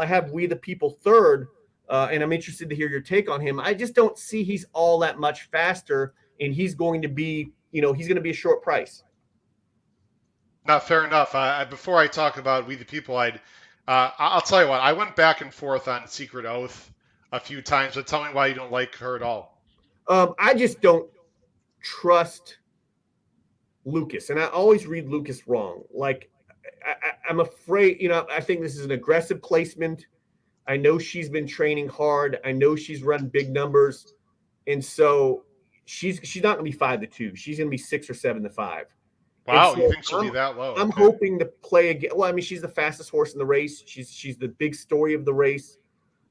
S2: have We the People third, and I'm interested to hear your take on him, I just don't see he's all that much faster, and he's going to be a short price.
S3: Not fair enough. Before I talk about We the People, I'll tell you what. I went back and forth on Secret Oath a few times, but tell me why you don't like her at all.
S2: I just don't trust Lucas, and I always read Lucas wrong. Like, I'm afraid, I think this is an aggressive placement. I know she's been training hard. I know she's run big numbers. And so she's not going to be 5-2. She's going to be 6 or 7-5.
S3: Wow,
S2: so
S3: you think she'll be that low?
S2: I'm hoping to play again. Well, I mean, she's the fastest horse in the race. She's the big story of the race.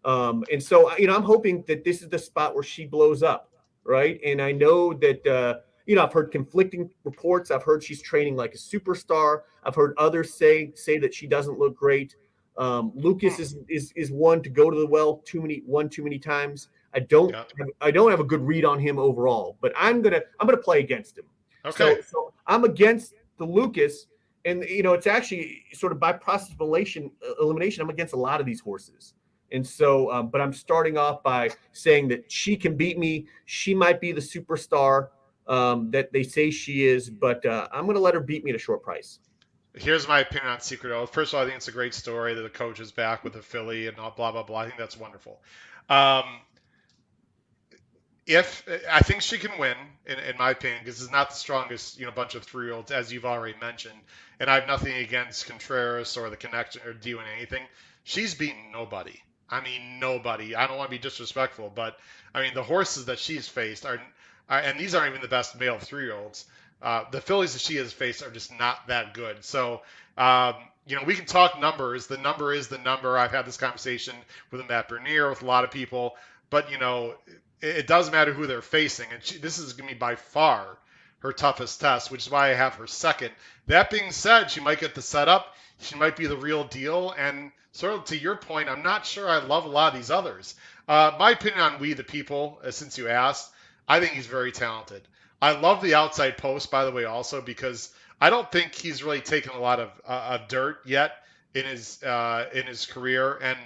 S2: And so, I'm hoping that this is the spot where she blows up, right? And I know that, I've heard conflicting reports. I've heard she's training like a superstar. I've heard others say that she doesn't look great. Lucas is one to go to the well too many times. I don't have a good read on him overall, but I'm gonna play against him.
S3: Okay.
S2: So I'm against the Lucas, and it's actually sort of by process of elimination. I'm against a lot of these horses. And so, but I'm starting off by saying that she can beat me. She might be the superstar that they say she is, but I'm going to let her beat me at a short price.
S3: Here's my opinion on Secret Oath. First of all, I think it's a great story that the coach is back with the filly and all blah, blah, blah. I think that's wonderful. If I think she can win, in my opinion, because it's not the strongest, bunch of 3-year-olds, as you've already mentioned. And I have nothing against Contreras or the connection or doing anything. She's beaten nobody. I mean, nobody. I don't want to be disrespectful, but I mean, the horses that she's faced are and these aren't even the best male 3-year-olds. The fillies that she has faced are just not that good. So, we can talk numbers. The number is the number. I've had this conversation with Matt Bernier, with a lot of people, but it does matter who they're facing, and this is going to be by far her toughest test, which is why I have her second. That being said, she might get the setup. She might be the real deal, and sort of to your point, I'm not sure I love a lot of these others. My opinion on We the People, since you asked, I think he's very talented. I love the outside post, by the way, also because I don't think he's really taken a lot of dirt yet in his career. And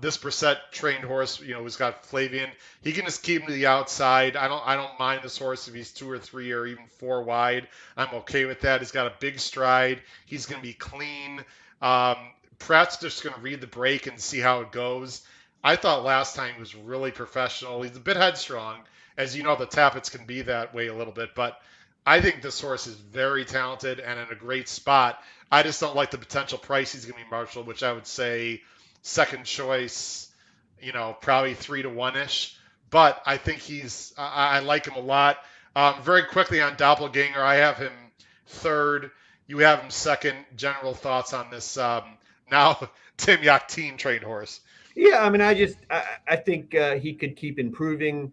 S3: this Brissett trained horse, who's got Flavian, he can just keep him to the outside. I don't mind this horse if he's 2 or 3 or even 4 wide. I'm okay with that. He's got a big stride. He's going to be clean. Pratt's just going to read the break and see how it goes. I thought last time he was really professional. He's a bit headstrong, as you know, the Tappets can be that way a little bit. But I think this horse is very talented and in a great spot. I just don't like the potential price he's going to be, Marshall, which I would say second choice, probably 3 to 1 ish. But I think I like him a lot. Very quickly on Doppelganger, I have him third. You have him second. General thoughts on this now Tim Yakteen trained horse?
S2: Yeah, I mean, I think he could keep improving.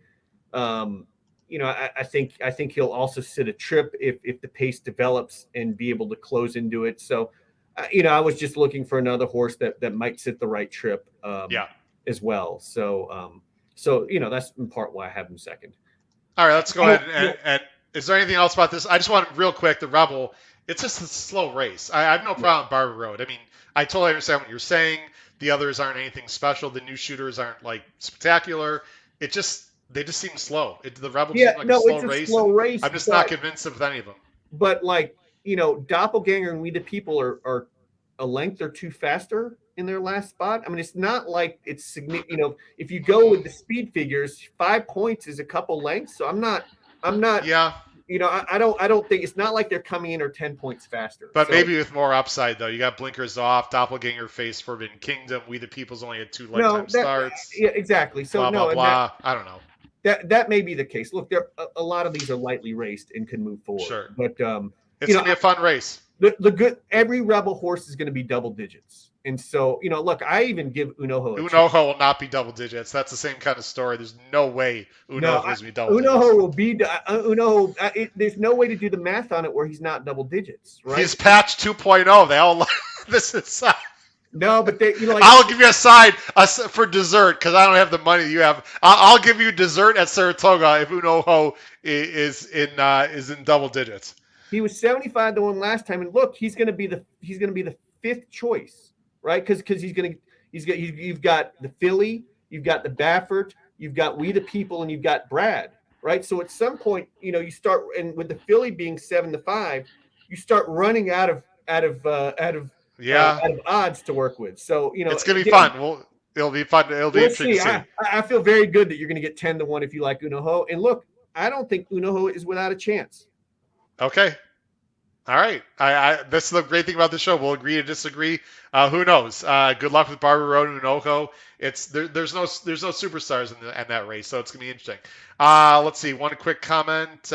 S2: Um, I think he'll also sit a trip if the pace develops and be able to close into it. So, I was just looking for another horse that might sit the right trip
S3: Yeah.
S2: as well. So, that's in part why I have him second.
S3: All right, let's go
S2: Oh,
S3: ahead and is there anything else about this? I just want real quick the Rebel. It's just a slow race. I have no problem with Barber Road. I mean, I totally understand what you're saying. The others aren't anything special. The new shooters aren't like spectacular. They just seem slow. The Rebel
S2: yeah,
S3: seems like a
S2: no,
S3: slow
S2: it's a
S3: race,
S2: slow
S3: and
S2: race,
S3: I'm just not convinced with any of them.
S2: but like Doppelganger and We the People are a length or two faster in their last spot. I mean, it's not like it's significant. If you go with the speed figures, 5 points is a couple lengths. So I'm not.
S3: Yeah,
S2: I don't think it's not like they're coming in or 10 points faster.
S3: but
S2: So
S3: maybe with more upside though. You got blinkers off. Doppelganger face Forbidden Kingdom. We the People's only had 2
S2: no,
S3: lifetime starts.
S2: yeah, exactly. So
S3: Blah
S2: no,
S3: blah
S2: and
S3: blah. I don't know.
S2: that may be the case. Look, there a lot of these are lightly raced and can move forward.
S3: Sure.
S2: But
S3: It's gonna be a fun race.
S2: the good every Rebel horse is going to be double digits. And so, look, I even give Unoho a chance.
S3: Unoho will not be double digits. That's the same kind of story. There's no way Unoho is going to be double digits.
S2: Unoho will be Unoho. There's no way to do the math on it where he's not double digits, right?
S3: He's patch 2.0. They all this is.
S2: No, but
S3: I'll give you a side for dessert because I don't have the money you have. I'll give you dessert at Saratoga if Unoho is in double digits.
S2: He was 75 to 1 last time, and look, he's going to be the fifth choice, right? Because you've got the Philly, you've got the Baffert, you've got We the People, and you've got Brad, right? So at some point, you start, and with the Philly being 7-5, you start running out of odds to work with. So
S3: it's going to be fun. It'll be fun. It'll be interesting to see.
S2: I feel very good that you're going to get 10 to 1 if you like Unoho. And look, I don't think Unoho is without a chance.
S3: Okay. All right. This is the great thing about the show. We'll agree to disagree. Who knows? Good luck with Barber Road and Unoho. There's no superstars in that race, so it's gonna be interesting. Let's see. One quick comment. Just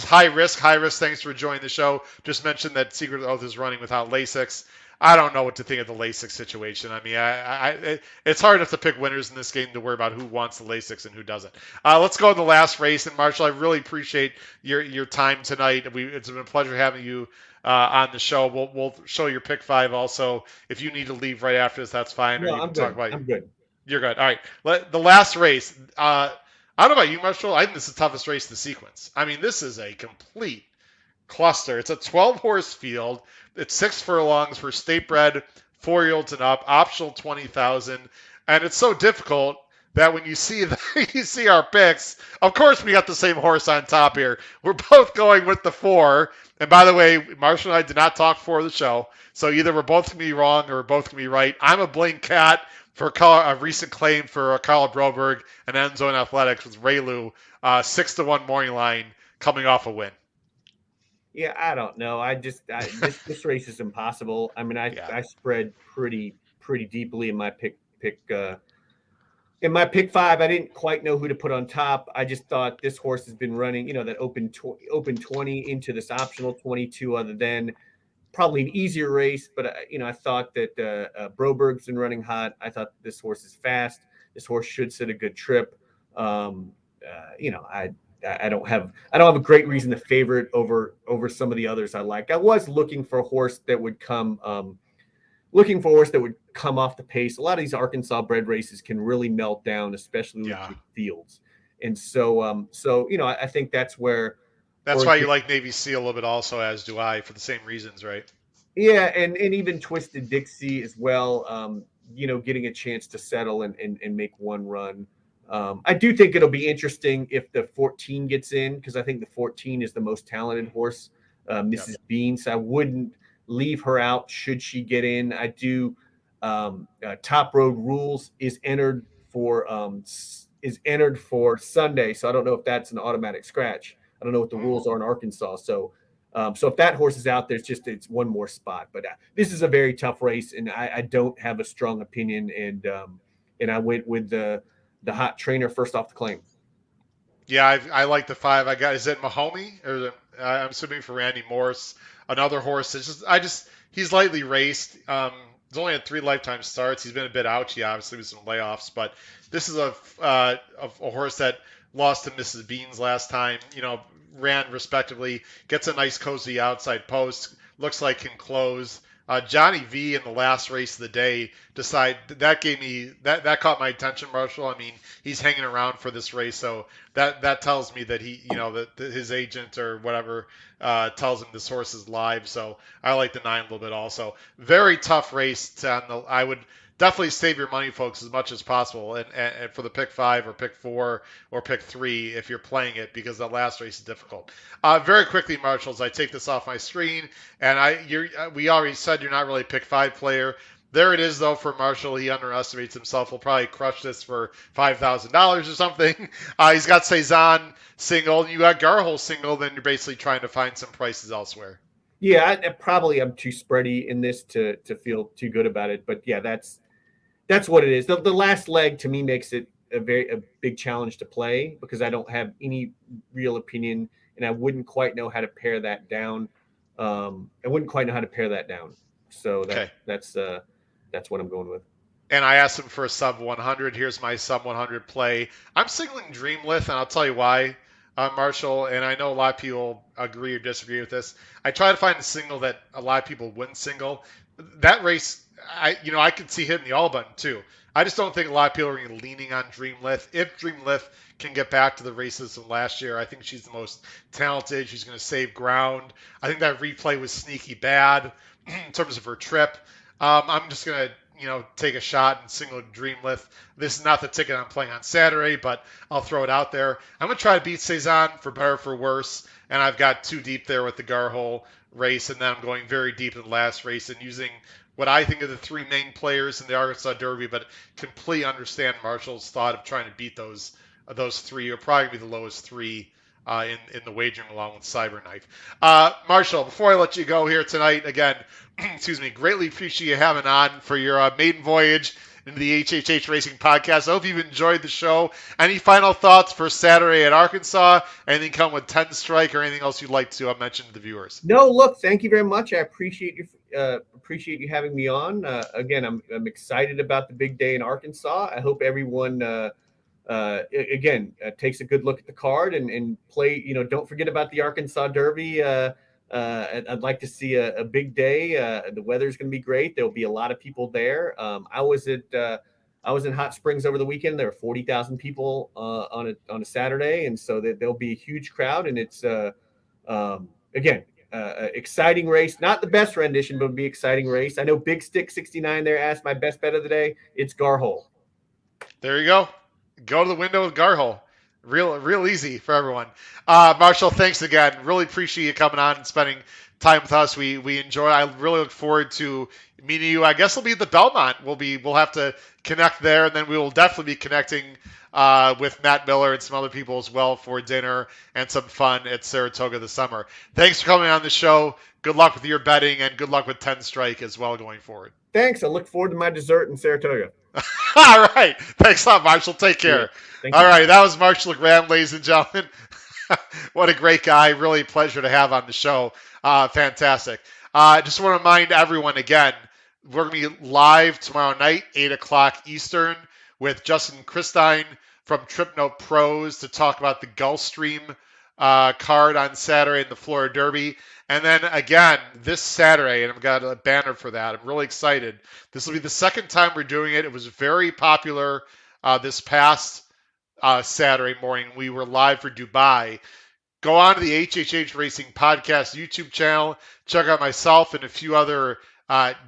S3: high risk. Thanks for joining the show. Just mentioned that Secret Oath is running without Lasix. I don't know what to think of the Lasix situation. I mean, it's hard enough to pick winners in this game to worry about who wants the Lasix and who doesn't. Let's go to the last race. And Marshall, I really appreciate your time tonight. It's been a pleasure having you on the show. We'll show your pick 5 also. If you need to leave right after this, that's fine.
S2: No,
S3: or you can talk about.
S2: I'm good.
S3: You're good. All right. The last race. I don't know about you, Marshall. I think this is the toughest race in the sequence. I mean, this is a complete cluster. It's a 12-horse field. It's 6 furlongs for state bred 4-year-olds and up, optional 20,000. And it's so difficult that when you see our picks, of course we got the same horse on top here. We're both going with the 4. And by the way, Marshall and I did not talk for the show, so either we're both going to be wrong or we're both going to be right. I'm a blank cat for a recent claim for Carl Broberg and End Zone Athletics with Raylu, 6 to 1 morning line coming off a win.
S2: Yeah, I don't know. This race is impossible. I mean, I spread pretty deeply in my pick. In my pick 5, I didn't quite know who to put on top. I just thought this horse has been running, that open 20 into this optional 22. Other than probably an easier race, but I thought that Broberg's been running hot. I thought this horse is fast. This horse should sit a good trip. I don't have a great reason to favor it over some of the others I like. I was looking for a horse that would come off the pace. A lot of these Arkansas bred races can really melt down, especially with the fields. And so I think that's where.
S3: That's why you like Navy SEAL a little bit also, as do I, for the same reasons, right?
S2: Yeah, and even Twisted Dixie as well, getting a chance to settle and make one run. I do think it'll be interesting if the 14 gets in, because I think the 14 is the most talented horse, Mrs. Bean. So I wouldn't leave her out should she get in. I do. Top Road Rules is entered for is entered for Sunday. So I don't know if that's an automatic scratch. I don't know what the rules are in Arkansas. So so if that horse is out there, it's one more spot. But this is a very tough race, and I don't have a strong opinion. And I went with the hot trainer first off the claim.
S3: Yeah, I like the 5. I got, is it Mahomey or I'm assuming for Randy Morse, another horse. It's just he's lightly raced. He's only had 3 lifetime starts. He's been a bit ouchy, obviously, with some layoffs, but this is a horse that lost to Mrs. Beans last time. Ran respectively, gets a nice cozy outside post. Looks like can close. Johnny V in the last race of the day that gave me that caught my attention, Marshall. I mean, he's hanging around for this race, so that tells me that that his agent or whatever tells him this horse is live. So I like the 9 a little bit also. Very tough race. I would definitely save your money, folks, as much as possible, and for the pick 5 or pick 4 or pick 3 if you're playing it, because the last race is difficult. Very quickly, Marshall, as I take this off my screen, and we already said you're not really a pick 5 player. There it is, though, for Marshall. He underestimates himself. He'll probably crush this for $5,000 or something. He's got Cezanne single, and you got Garhol single. Then you're basically trying to find some prices elsewhere.
S2: Yeah, I'm too spready in this to feel too good about it. But yeah, that's what it is. The last leg to me makes it a big challenge to play because I don't have any real opinion, and I wouldn't quite know how to pare that down. So that's what I'm going with.
S3: And I asked him for a sub 100. Here's my sub 100 play. I'm singling Dreamlith, and I'll tell you why, Marshall. And I know a lot of people agree or disagree with this. I try to find a single that a lot of people wouldn't single. That race, I could see hitting the all button too. I just don't think a lot of people are leaning on Dreamlith. If Dreamlith can get back to the races of last year, I think she's the most talented. She's going to save ground. I think that replay was sneaky bad in terms of her trip. I'm just going to take a shot and single Dreamlith. This is not the ticket I'm playing on Saturday, but I'll throw it out there. I'm going to try to beat Cezanne for better or for worse, and I've got 2 deep there with the Garhol race, and then I'm going very deep in the last race and using what I think are the 3 main players in the Arkansas Derby, but completely understand Marshall's thought of trying to beat those 3. It'll probably be the lowest 3 in the wagering along with Cyberknife. Marshall, before I let you go here tonight, again, excuse me, greatly appreciate you having on for your maiden voyage into the HHH Racing Podcast. I hope you've enjoyed the show. Any final thoughts for Saturday at Arkansas? Anything come with 10 strike or anything else you'd like to mention to the viewers?
S2: No, look, thank you very much. I appreciate you having me on. Again, I'm excited about the big day in Arkansas. I hope everyone takes a good look at the card and play. Don't forget about the Arkansas Derby. I'd like to see a big day. The weather's going to be great. There'll be a lot of people there. I was in Hot Springs over the weekend. There were 40,000 people on a Saturday, and so there'll be a huge crowd. And it's exciting race. Not the best rendition, but it'll be exciting race. I know Big Stick 69 there asked my best bet of the day. It's Garhol.
S3: There you go. Go to the window with Garhol. Real easy for everyone. Marshall, thanks again. Really appreciate you coming on and spending time with us. We enjoy. I really look forward to meeting you. I guess it'll be at the Belmont. We'll have to connect there, and then we will definitely be connecting with Matt Miller and some other people as well for dinner and some fun at Saratoga this summer. Thanks for coming on the show. Good luck with your betting and good luck with 10 strike as well going forward.
S2: Thanks. I look forward to my dessert in Saratoga.
S3: All right. Thanks a lot, Marshall. Take care.
S2: Yeah,
S3: all right. That was Marshall Gramm, ladies and gentlemen. What a great guy. Really a pleasure to have on the show. Fantastic. Just want to remind everyone again, we're going to be live tomorrow night, 8 o'clock Eastern, with Justin Christine from Trip Note Pros to talk about the Gulfstream card on Saturday in the Florida Derby. And then again, this Saturday, and I've got a banner for that. I'm really excited. This will be the second time we're doing it. It was very popular this past Saturday morning. We were live for Dubai. Go on to the HHH Racing Podcast YouTube channel. Check out myself and a few other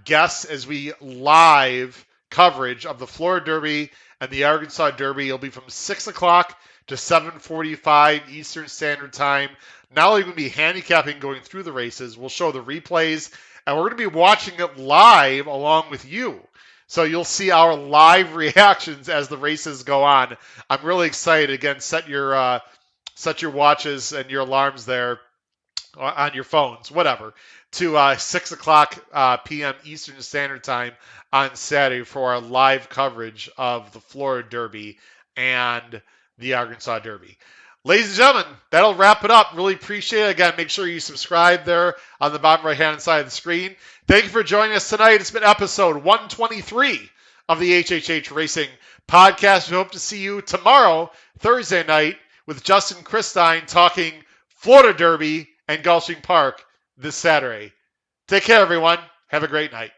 S3: guests as we live coverage of the Florida Derby and the Arkansas Derby. It'll be from 6 o'clock to 7:45 Eastern Standard Time. Not only going to be handicapping going through the races, we'll show the replays, and we're going to be watching it live along with you.
S1: So you'll see our live reactions as the races go on. I'm really excited. Again, set your watches and your alarms there on your phones, whatever, to 6 o'clock p.m. Eastern Standard Time on Saturday for our live coverage of the Florida Derby and the Arkansas Derby. Ladies and gentlemen, that'll wrap it up. Really appreciate it. Again, make sure you subscribe there on the bottom right-hand side of the screen. Thank you for joining us tonight. It's been episode 123 of the HHH Racing Podcast. We hope to see you tomorrow, Thursday night, with Justin Christine talking Florida Derby and Gulfstream Park this Saturday. Take care, everyone. Have a great night.